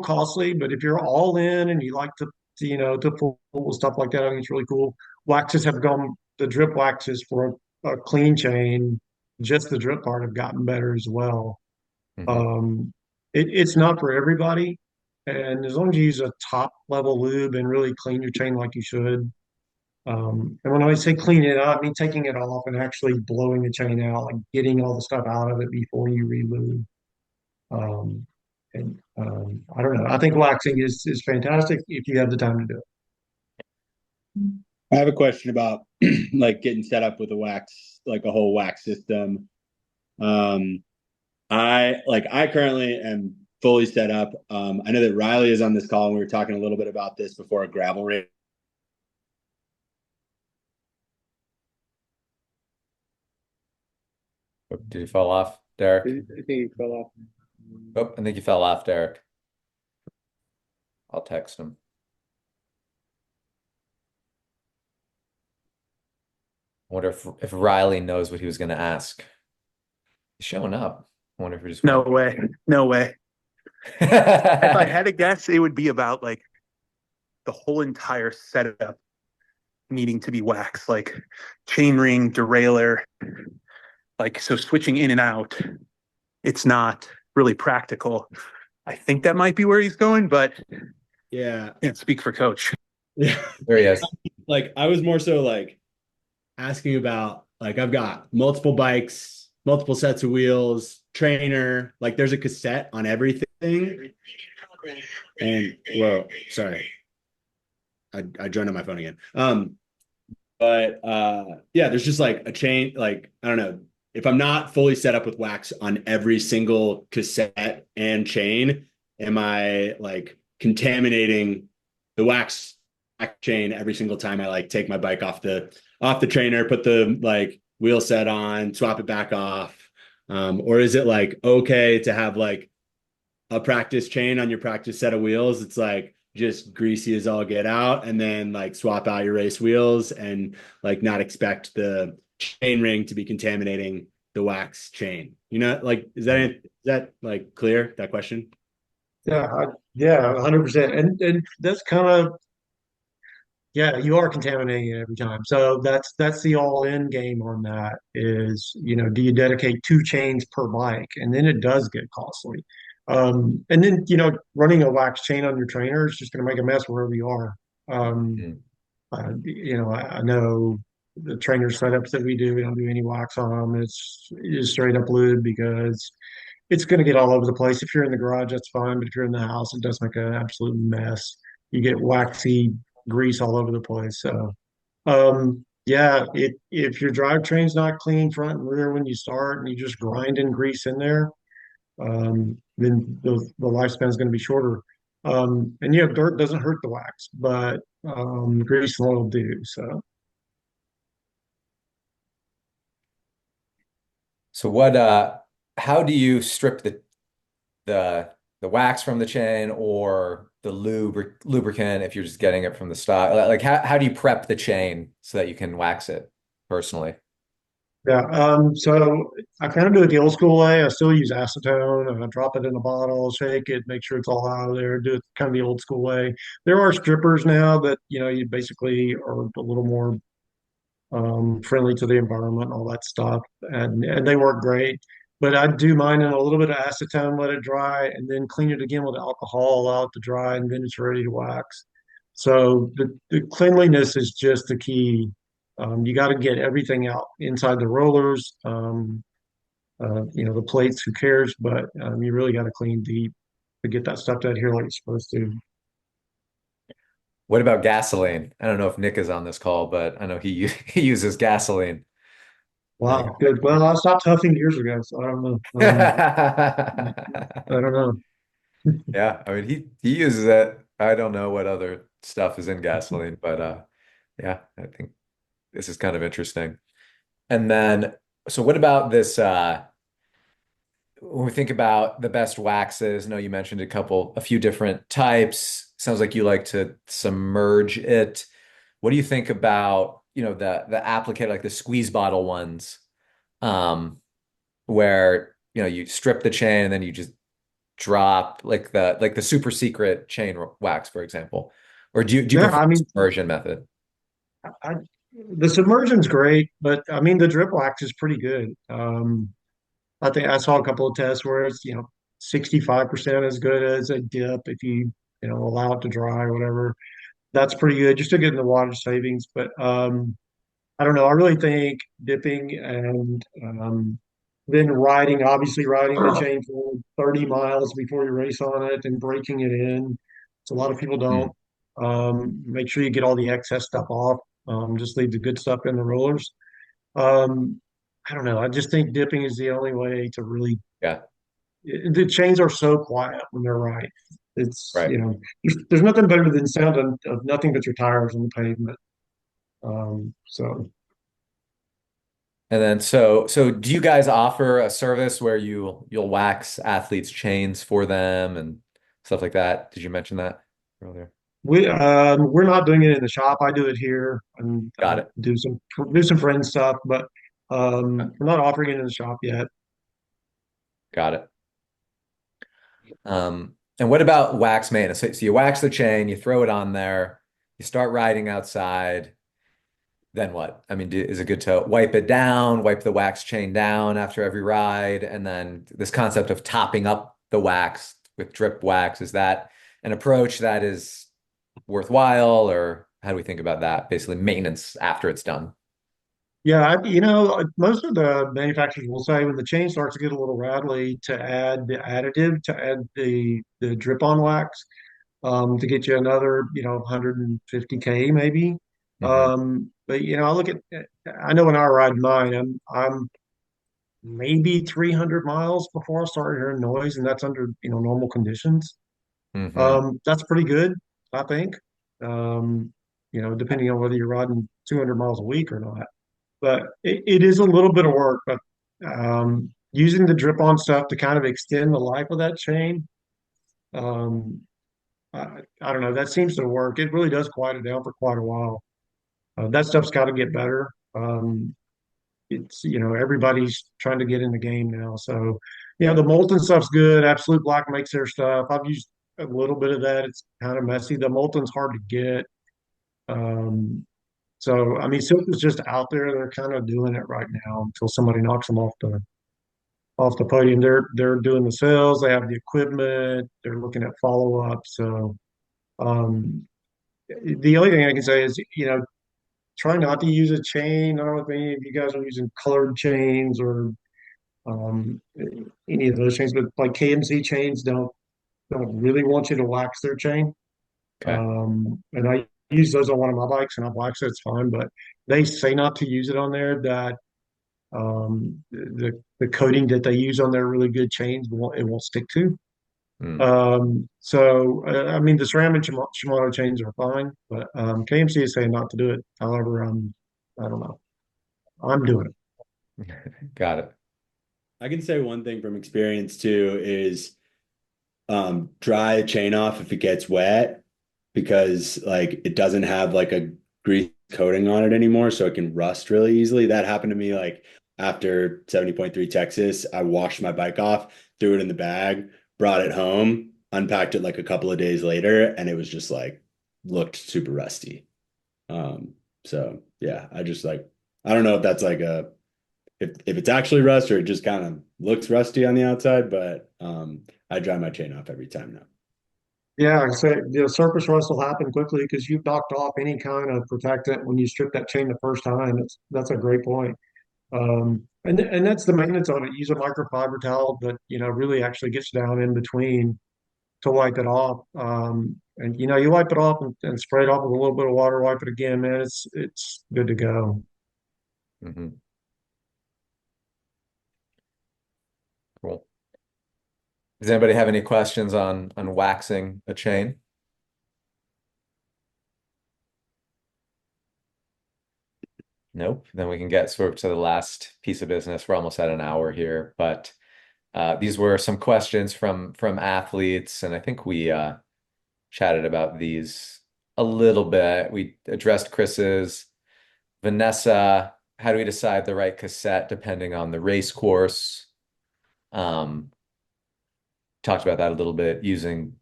B: costly, but if you're all in and you like to pull stuff like that, I think it's really cool. Waxes have gone, the drip waxes for a clean chain, just the drip part have gotten better as well.
A: Hmm.
B: Um, it's not for everybody, and as long as you use a top level lube and really clean your chain like you should. And when I say clean it up, I mean taking it off and actually blowing the chain out, like getting all the stuff out of it before you re-lube. And I don't know. I think waxing is fantastic if you have the time to do it.
D: I have a question about like getting set up with a wax, like a whole wax system. Um, I currently am fully set up. I know that Riley is on this call, and we were talking a little bit about this before a gravel race.
A: Oh, did you fall off, Derek?
D: I think he fell off.
A: Oh, I think you fell off, Derek. I'll text him. I wonder if Riley knows what he was going to ask. He's showing up. I wonder if we're just
E: No
A: waiting.
E: way. No way. If I had to guess, it would be about like the whole entire setup needing to be waxed, like chainring, derailleur, like so switching in and out. It's not really practical. I think that might be where he's going, but
D: Yeah.
E: can't speak for coach.
D: Yeah.
A: There he is.
D: Like I was more so like asking about like I've got multiple bikes, multiple sets of wheels, trainer, like there's a cassette on everything. And whoa, sorry. I joined on my phone again. But yeah, there's just like a chain, like I don't know. If I'm not fully set up with wax on every single cassette and chain, am I like contaminating the wax chain every single time I like take my bike off the trainer, put the like wheel set on, swap it back off? Or is it like okay to have like a practice chain on your practice set of wheels? It's like just greasy as all get out, and then like swap out your race wheels and like not expect the chain ring to be contaminating the wax chain. Like is that like clear, that question?
B: Yeah, 100%. And that's kind of, yeah, you are contaminating it every time. So that's the all in game on that is, do you dedicate two chains per bike? And then it does get costly. And then, running a wax chain on your trainer is just going to make a mess wherever you are. Um,
A: Mm.
B: I know the trainer setups that we don't do any wax on them. It's just straight up lube because it's going to get all over the place. If you're in the garage, that's fine, but if you're in the house, it does make an absolute mess. You get waxy grease all over the place. So, yeah, if your drivetrain's not clean front and rear when you start, and you just grinding grease in there, then the lifespan is going to be shorter. And yeah, dirt doesn't hurt the wax, but grease and oil do. So.
A: So how do you strip the the wax from the chain or the lubricant if you're just getting it from the stock? Like how do you prep the chain so that you can wax it personally?
B: Yeah, so I kind of do it the old school way. I still use acetone and I drop it in a bottle, shake it, make sure it's all out of there, do it kind of the old school way. There are strippers now that, you basically are a little more friendly to the environment, all that stuff, and they work great. But I do mine in a little bit of acetone, let it dry, and then clean it again with alcohol, allow it to dry, and then it's ready to wax. So the cleanliness is just the key. You got to get everything out inside the rollers, the plates, who cares? But you really got to clean deep to get that stuff out here like it's supposed to.
A: What about gasoline? I don't know if Nick is on this call, but I know he uses gasoline. Like,
B: Wow, good. Well, I stopped huffing years ago, so I don't know. I don't know.
A: yeah, I mean he uses it. I don't know what other stuff is in gasoline, but yeah, I think this is kind of interesting. And then so what about this when we think about the best waxes? I know you mentioned a few different types. Sounds like you like to submerge it. What do you think about, the applicator, like the squeeze bottle ones, where, you strip the chain and then you just drop like the super secret chain wax, for example? Or do you
B: Yeah,
A: prefer
B: I
A: the
B: mean,
A: submersion method?
B: I, the submersion's great, but I mean the drip wax is pretty good. I think I saw a couple of tests where it's 65% as good as a dip if you allow it to dry or whatever. That's pretty good. You're still getting the water savings, but I don't know. I really think dipping and then obviously riding the chain for 30 miles before you race on it and breaking it in. So a lot of people
A: Hmm.
B: don't. Make sure you get all the excess stuff off. Just leave the good stuff in the rollers. Um, I don't know. I just think dipping is the only way to really.
A: Yeah,
B: The chains are so quiet when they're right. It's
A: right.
B: there's nothing better than the sound of nothing but your tires on the pavement. So.
A: And then so do you guys offer a service where you'll wax athletes' chains for them and stuff like that? Did you mention that earlier?
B: We're not doing it in the shop. I do it here and
A: Got it.
B: do some friend stuff, but we're not offering it in the shop yet.
A: Got it. And what about wax maintenance? So you wax the chain, you throw it on there, you start riding outside. Then what? I mean, is it good to wipe it down, wipe the wax chain down after every ride? And then this concept of topping up the wax with drip wax, is that an approach that is worthwhile, or how do we think about that? Basically, maintenance after it's done.
B: Yeah, most of the manufacturers will say when the chain starts to get a little rattly to add the additive, to add the drip on wax, to get you another 150K maybe.
A: Hmm.
B: But I know when I ride mine, I'm maybe 300 miles before I start hearing noise, and that's under normal conditions.
A: Hmm.
B: That's pretty good, I think. Depending on whether you're riding 200 miles a week or not. But it is a little bit of work. But using the drip-on stuff to kind of extend the life of that chain, um, I don't know. That seems to work. It really does quiet it down for quite a while. That stuff's got to get better. It's everybody's trying to get in the game now. So
A: Yeah.
B: the molten stuff's good. Absolute Black makes their stuff. I've used a little bit of that. It's kind of messy. The molten's hard to get. Um, so I mean, Silk is just out there. They're kind of doing it right now until somebody knocks them off the podium. They're doing the sales. They have the equipment. They're looking at follow up. So um, the only thing I can say is try not to use a chain. I don't know if any of you guys are using colored chains or um, any of those chains. But like KMC chains don't really want you to wax their chain.
A: Okay.
B: And I use those on one of my bikes, and I wax it. It's fine, but they say not to use it on there. That the coating that they use on their really good chains it won't stick to.
A: Mm.
B: I mean, the SRAM and Shimano chains are fine, but KMC is saying not to do it. However, I don't know. I'm doing it.
A: Got it.
D: I can say one thing from experience too is dry a chain off if it gets wet because like it doesn't have like a grease coating on it anymore, so it can rust really easily. That happened to me like after 70.3 Texas. I washed my bike off, threw it in the bag, brought it home, unpacked it like a couple of days later, and it was just like looked super rusty. So yeah, I just like I don't know if that's like a if it's actually rust or it just kind of looks rusty on the outside, but I dry my chain off every time now.
B: Yeah, I say the surface rust will happen quickly because you've knocked off any kind of protectant when you strip that chain the first time. That's a great point. And that's the maintenance on it. Use a microfiber towel that really actually gets down in between to wipe it off. And you wipe it off and spray it off with a little bit of water. Wipe it again, man. It's good to go.
A: Hmm. Cool. Does anybody have any questions on waxing a chain? Nope. Then we can get sort of to the last piece of business. We're almost at an hour here, but these were some questions from athletes, and I think we chatted about these a little bit. We addressed Chris's. Vanessa, how do we decide the right cassette depending on the race course? Um, Talked about that a little bit using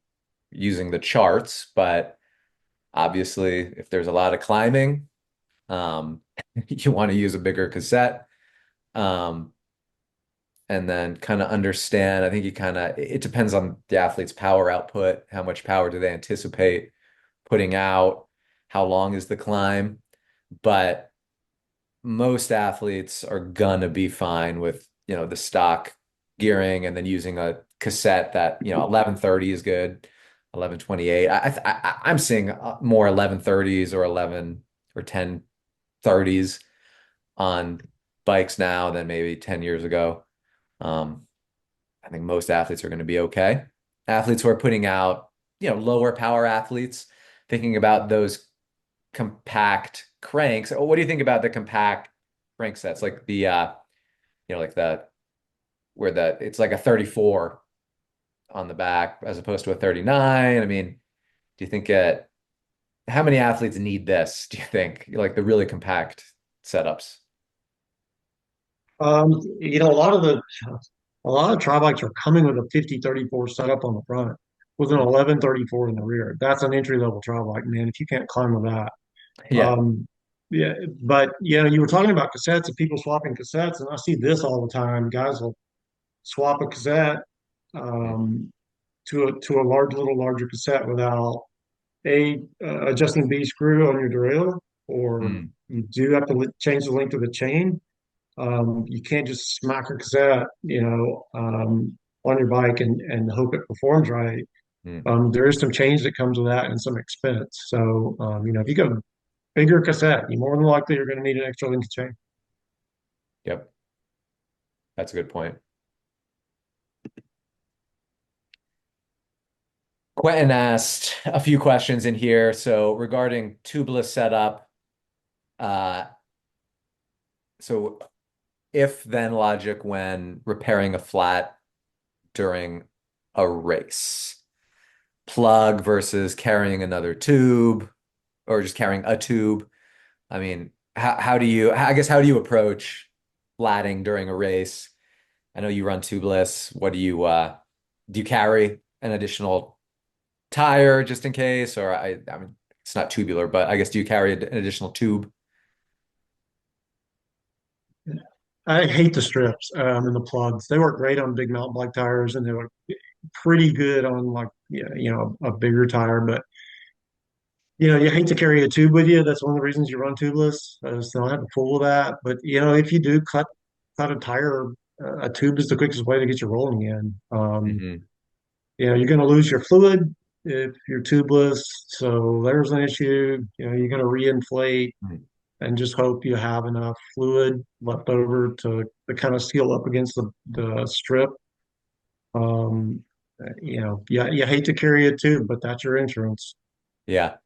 A: the charts, but obviously if there's a lot of climbing, um, you want to use a bigger cassette. Um, and then kind of understand, I think it depends on the athlete's power output, how much power do they anticipate putting out, how long is the climb. But most athletes are gonna be fine with, the stock gearing and then using a cassette that, 1130 is good, 1128. I'm seeing more 1130s or 11 or 1030s on bikes now than maybe 10 years ago. Um, I think most athletes are going to be okay. Athletes who are putting out, lower power athletes, thinking about those compact cranks. What do you think about the compact crank sets? Like like the where it's like a 34 on the back as opposed to a 39. I mean, do you think how many athletes need this? Do you think like the really compact setups?
B: A lot of tri bikes are coming with a 50-34 setup on the front with an 11-34 in the rear. That's an entry level tri bike, man. If you can't climb with that.
A: Yeah.
B: Um, yeah, but you were talking about cassettes and people swapping cassettes, and I see this all the time. Guys will swap a cassette
A: Mm,
B: um, to a larger cassette without adjusting B screw on your derailleur, or
A: mm,
B: you do have to change the length of the chain. You can't just smack a cassette, on your bike and hope it performs right.
A: mm.
B: There is some change that comes with that and some expense. So, if you go bigger cassette, you more than likely you're going to need an extra length chain.
A: Yep. That's a good point. Quentin asked a few questions in here. So regarding tubeless setup, uh, so if then logic when repairing a flat during a race, plug versus carrying another tube or just carrying a tube. I mean, I guess, how do you approach flatting during a race? I know you run tubeless. What do you carry an additional tire just in case? Or I mean, it's not tubular, but I guess do you carry an additional tube?
B: I hate the strips and the plugs. They work great on big mountain bike tires, and they work pretty good on like a bigger tire. But you hate to carry a tube with you. That's one of the reasons you run tubeless. So I don't have to fool with that. But if you do cut a tire a tube is the quickest way to get you rolling in.
A: Hmm.
B: You're going to lose your fluid if you're tubeless, so there's an issue. You're going to reinflate and just hope you have enough fluid left over to kind of seal up against the strip. Um, you hate to carry a tube, but that's your insurance.
A: Yeah.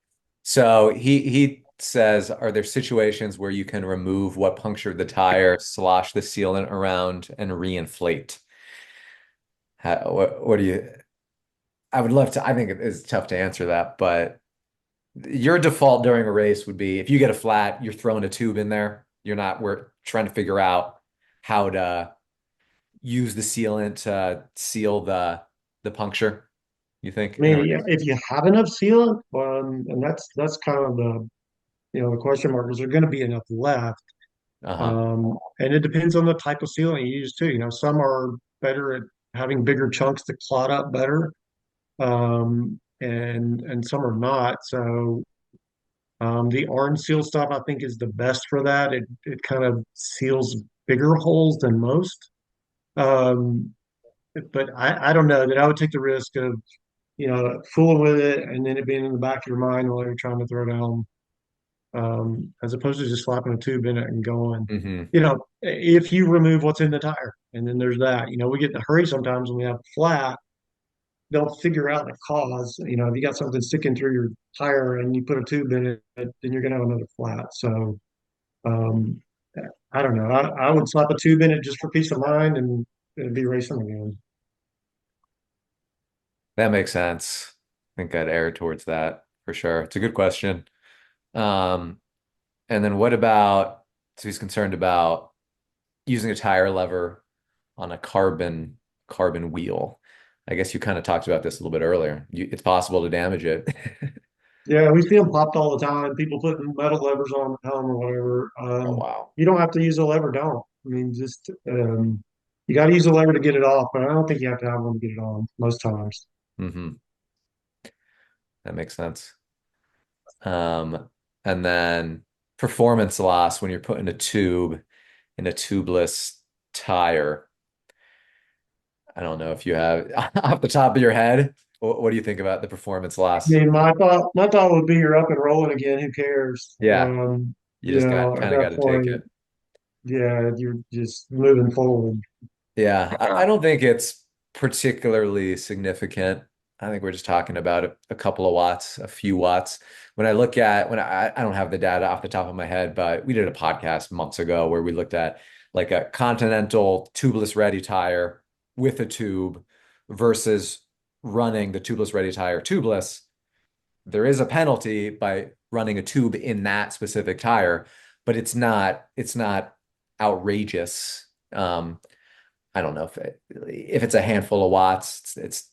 A: So he says, are there situations where you can remove what punctured the tire, slosh the sealant around, and reinflate? What do you? I would love to. I think it is tough to answer that, but your default during a race would be if you get a flat, you're throwing a tube in there. We're trying to figure out how to use the sealant to seal the puncture, you think,
B: I
A: in a
B: mean, yeah,
A: race?
B: if you have enough sealant, and that's kind of the question mark. Is there going to be enough left?
A: Uh-huh.
B: And it depends on the type of sealant you use too. Some are better at having bigger chunks that clot up better, and some are not. So the orange seal stuff I think is the best for that. It kind of seals bigger holes than most. Um, but I don't know that I would take the risk of fooling with it and then it being in the back of your mind while you're trying to throw down, as opposed to just slapping a tube in it and going.
A: Hmm.
B: If you remove what's in the tire, and then there's that. We get in a hurry sometimes when we have a flat. They'll figure out the cause. If you got something sticking through your tire and you put a tube in it, then you're gonna have another flat. So um, I don't know. I would slap a tube in it just for peace of mind and it'd be racing again.
A: That makes sense. I think I'd err towards that for sure. It's a good question. Um, and then what about, so he's concerned about using a tire lever on a carbon wheel. I guess you kind of talked about this a little bit earlier. It's possible to damage it.
B: Yeah, we see them popped all the time. People putting metal levers on the helm or whatever.
A: Oh, wow.
B: You don't have to use a lever, don't. I mean, just you got to use a lever to get it off, but I don't think you have to have one to get it on most times.
A: Hmm. That makes sense. Um, and then performance loss when you're putting a tube in a tubeless tire. I don't know if you have off the top of your head. What do you think about the performance
B: I
A: loss?
B: mean, my thought would be you're up and rolling again. Who cares?
A: Yeah, you just got
B: At
A: kind of got
B: that
A: to take
B: point,
A: it.
B: yeah, you're just moving forward.
A: Yeah, I don't think it's particularly significant. I think we're just talking about a couple of watts, a few watts. When I don't have the data off the top of my head, but we did a podcast months ago where we looked at like a Continental tubeless ready tire with a tube versus running the tubeless ready tire tubeless. There is a penalty by running a tube in that specific tire, but it's not outrageous. I don't know if it's a handful of watts, it's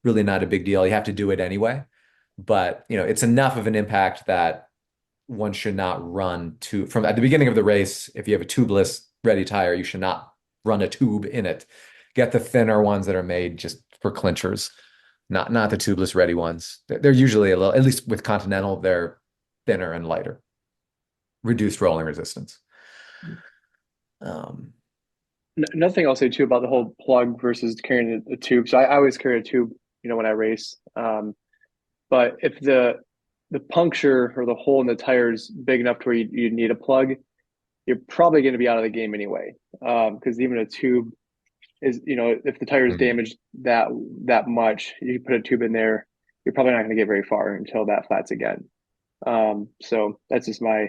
A: really not a big deal. You have to do it anyway, but it's enough of an impact that one should not run to from at the beginning of the race. If you have a tubeless ready tire, you should not run a tube in it. Get the thinner ones that are made just for clinchers, not the tubeless ready ones. They're usually a little, at least with Continental, they're thinner and lighter, reduced rolling resistance. Um,
C: Another thing I'll say too about the whole plug versus carrying a tube. So I always carry a tube, when I race. But if the puncture or the hole in the tire is big enough to where you need a plug, you're probably going to be out of the game anyway. Because even a tube is, if the tire is
A: mhm.
C: damaged that much, you put a tube in there, you're probably not going to get very far until that flats again. So that's just my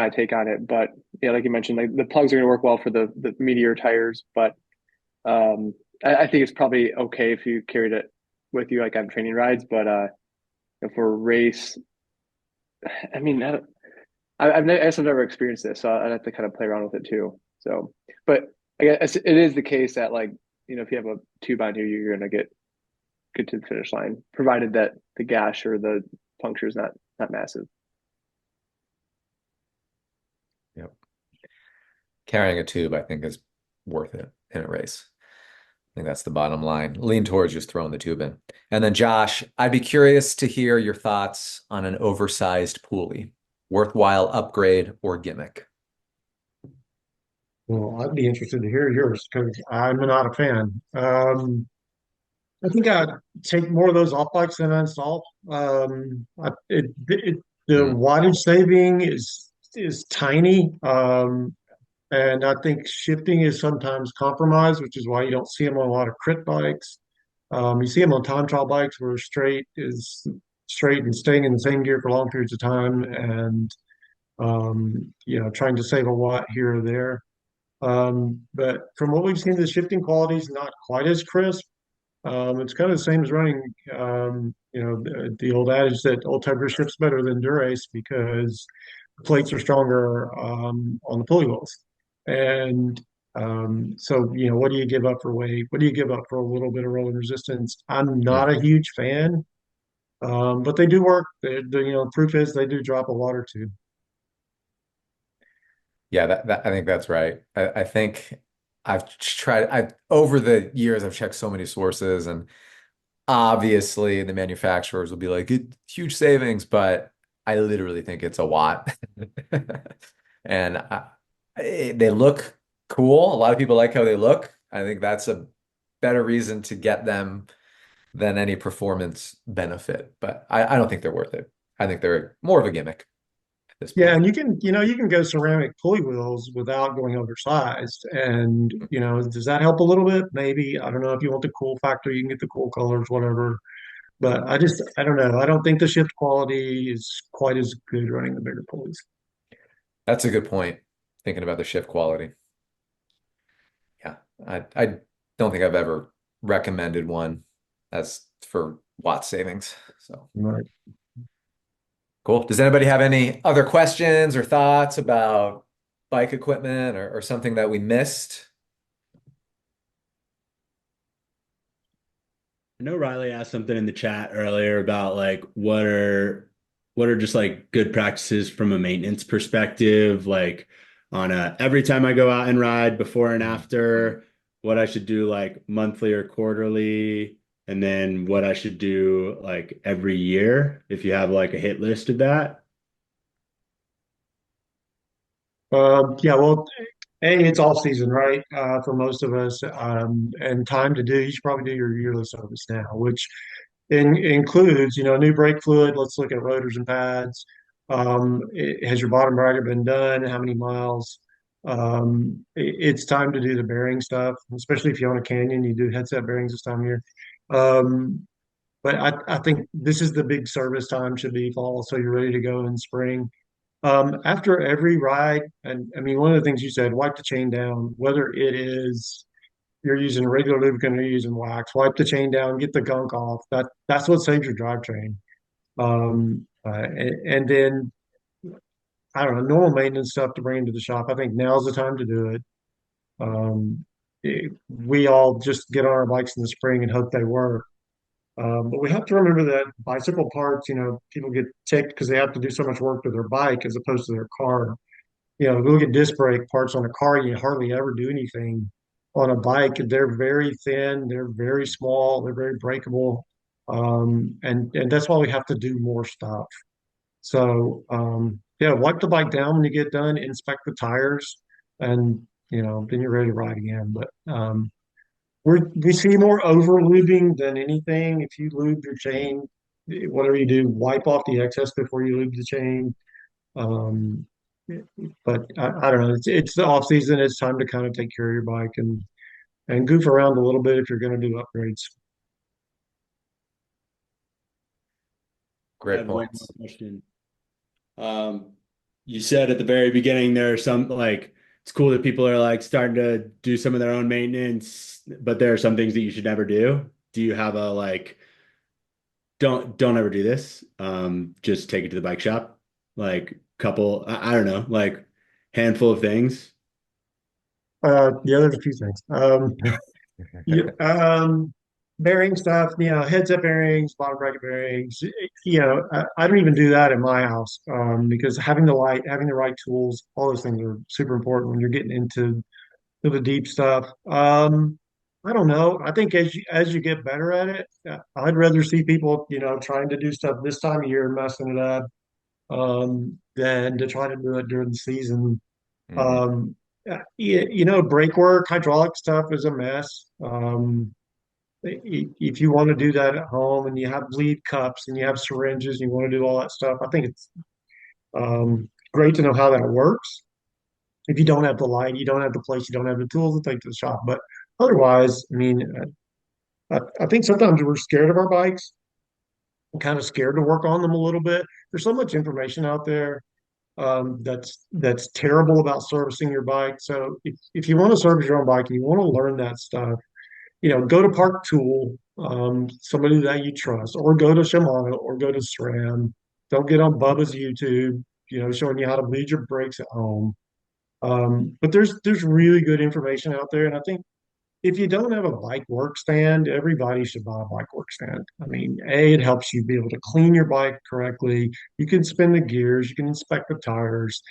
C: take on it. But yeah, like you mentioned, like the plugs are going to work well for the meteor tires, but um, I think it's probably okay if you carried it with you like on training rides. But for a race, I mean, I guess I've never experienced this, so I'd have to kind of play around with it too. So, but I guess it is the case that like if you have a tube on you, you're going to get to the finish line, provided that the gash or the puncture is not massive.
A: Yep. Carrying a tube, I think, is worth it in a race. I think that's the bottom line. Lean towards just throwing the tube in. And then, Josh, I'd be curious to hear your thoughts on an oversized pulley. Worthwhile upgrade or gimmick?
B: Well, I'd be interested to hear yours because I'm not a fan. I think I'd take more of those off bikes than uninstall. The
A: Mm.
B: wattage saving is tiny, and I think shifting is sometimes compromised, which is why you don't see them on a lot of crit bikes. You see them on time trial bikes where straight is straight and staying in the same gear for long periods of time, and trying to save a watt here or there. But from what we've seen, the shifting quality is not quite as crisp. It's kind of the same as running, the old adage that old Tiger shifts better than Dura-Ace because the plates are stronger on the pulley wheels. And what do you give up for weight? What do you give up for a little bit of rolling resistance? I'm not a huge fan, but they do work. Proof is they do drop a watt or two.
A: Yeah, I think that's right. I think I've over the years I've checked so many sources, and obviously the manufacturers will be like huge savings, but I literally think it's a watt. And they look cool. A lot of people like how they look. I think that's a better reason to get them than any performance benefit, but I don't think they're worth it. I think they're more of a gimmick at this
B: Yeah,
A: point.
B: and you can go ceramic pulley wheels without going oversized. And, does that help a little bit? Maybe. I don't know if you want the cool factor, you can get the cool colors, whatever. But I don't know. I don't think the shift quality is quite as good running the bigger pulleys.
A: That's a good point. Thinking about the shift quality. Yeah, I don't think I've ever recommended one as for watt savings. So
B: Right.
A: cool. Does anybody have any other questions or thoughts about bike equipment or something that we missed?
D: I know Riley asked something in the chat earlier about like what are just like good practices from a maintenance perspective, like on a every time I go out and ride before and after, what I should do like monthly or quarterly, and then what I should do like every year if you have like a hit list of that.
B: Yeah, well, it's off season, right? For most of us, and time to do. You should probably do your yearly service now, which includes, new brake fluid. Let's look at rotors and pads. Has your bottom rider been done? How many miles? It's time to do the bearing stuff, especially if you own a Canyon. You do headset bearings this time of year. Um, but I think this is the big service time, should be fall, so you're ready to go in spring. After every ride, and I mean, one of the things you said, wipe the chain down, whether it is you're using regular lubricant or you're using wax, wipe the chain down, get the gunk off. That's what saves your drivetrain. And then I don't know, normal maintenance stuff to bring into the shop. I think now's the time to do it. Um, we all just get on our bikes in the spring and hope they work. But we have to remember that bicycle parts, people get ticked because they have to do so much work to their bike as opposed to their car. If you look at disc brake parts on a car, you hardly ever do anything. On a bike, they're very thin, they're very small, they're very breakable. And that's why we have to do more stuff. So, yeah, wipe the bike down when you get done, inspect the tires, and, then you're ready to ride again. But we see more over lubing than anything. If you lube your chain, whatever you do, wipe off the excess before you lube the chain. Um, but I don't know. It's the off season. It's time to kind of take care of your bike and goof around a little bit if you're going to do upgrades.
D: I
A: Great
D: had one more
A: points.
D: question. Um, you said at the very beginning there are some like it's cool that people are like starting to do some of their own maintenance, but there are some things that you should never do. Do you have a like don't ever do this? Just take it to the bike shop. Like couple, I don't know, like handful of things.
B: Yeah, there's a few things. Yeah, bearing stuff, heads up bearings, bottom bracket bearings. I don't even do that in my house because having the light, having the right tools, all those things are super important when you're getting into the deep stuff. I don't know. I think as you get better at it, I'd rather see people, trying to do stuff this time of year and messing it up than to try to do it during the season.
A: Mhm.
B: Um, brake work, hydraulic stuff is a mess. If you want to do that at home and you have bleed cups and you have syringes and you want to do all that stuff, I think it's great to know how that works. If you don't have the light, you don't have the place, you don't have the tools to take to the shop. But otherwise, I mean, I think sometimes we're scared of our bikes. I'm kind of scared to work on them a little bit. There's so much information out there that's terrible about servicing your bike. So if you want to service your own bike and you want to learn that stuff, go to Park Tool, somebody that you trust, or go to Shimano or go to SRAM. Don't get on Bubba's YouTube, showing you how to bleed your brakes at home. But there's really good information out there, and I think if you don't have a bike work stand, everybody should buy a bike work stand. I mean, it helps you be able to clean your bike correctly. You can spin the gears, you can inspect the tires.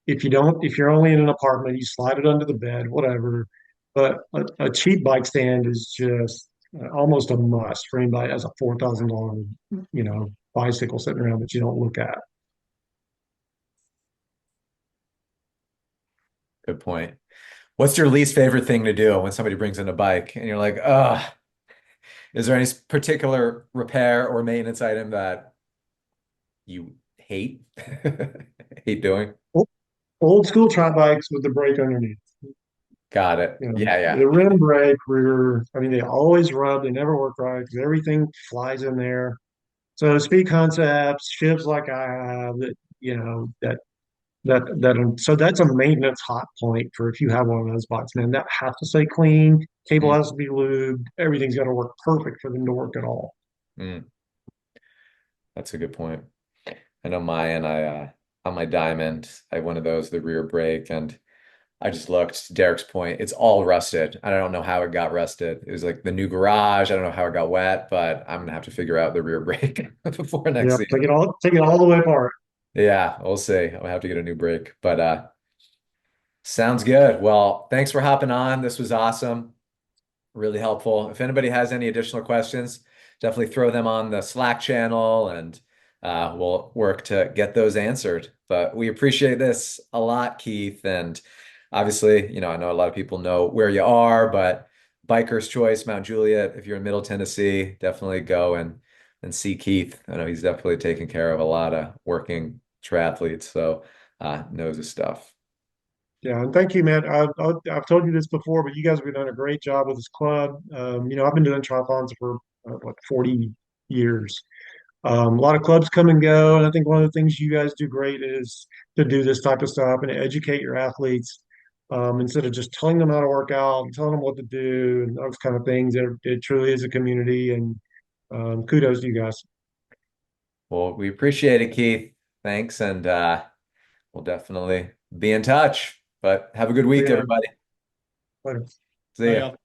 B: If you're only in an apartment, you slide it under the bed, whatever. But a cheap bike stand is just almost a must for anybody that has a $4,000, bicycle sitting around that you don't look at.
A: Good point. What's your least favorite thing to do when somebody brings in a bike and you're like, is there any particular repair or maintenance item that you hate hate doing?
B: Old school trot bikes with the brake underneath.
A: Got it. Yeah, yeah.
B: The rim brake rear, I mean, they always rub, they never work right because everything flies in there. So speed concepts, shifts like I have that, so that's a maintenance hot point for if you have one of those bikes, man, that has to stay clean, cable
A: Mm,
B: has to be lubed, everything's got to work perfect for them to work at all.
A: mm. That's a good point. I know mine, on my Diamond, I have one of those, the rear brake, and I just looked, to Derek's point, it's all rusted. I don't know how it got rusted. It was like the new garage. I don't know how it got wet, but I'm gonna have to figure out the rear brake before next
B: Yeah,
A: season.
B: take it all the way apart.
A: Yeah, we'll see. I'll have to get a new brake. But sounds good. Well, thanks for hopping on. This was awesome. Really helpful. If anybody has any additional questions, definitely throw them on the Slack channel and we'll work to get those answered. But we appreciate this a lot, Keith. And obviously, I know a lot of people know where you are, but Biker's Choice, Mount Juliet, if you're in Middle Tennessee, definitely go and see Keith. I know he's definitely taking care of a lot of working triathletes, so knows his stuff.
B: Yeah, and thank you, man. I've told you this before, but you guys have been doing a great job with this club. I've been doing triathlons for 40 years. A lot of clubs come and go, and I think one of the things you guys do great is to do this type of stuff and educate your athletes instead of just telling them how to work out and telling them what to do and those kind of things. It truly is a community, and kudos to you guys.
A: Well, we appreciate it, Keith. Thanks, and we'll definitely be in touch. But have a good week,
B: Yeah,
A: everybody.
B: later.
A: See
D: Bye,
A: ya.
D: y'all.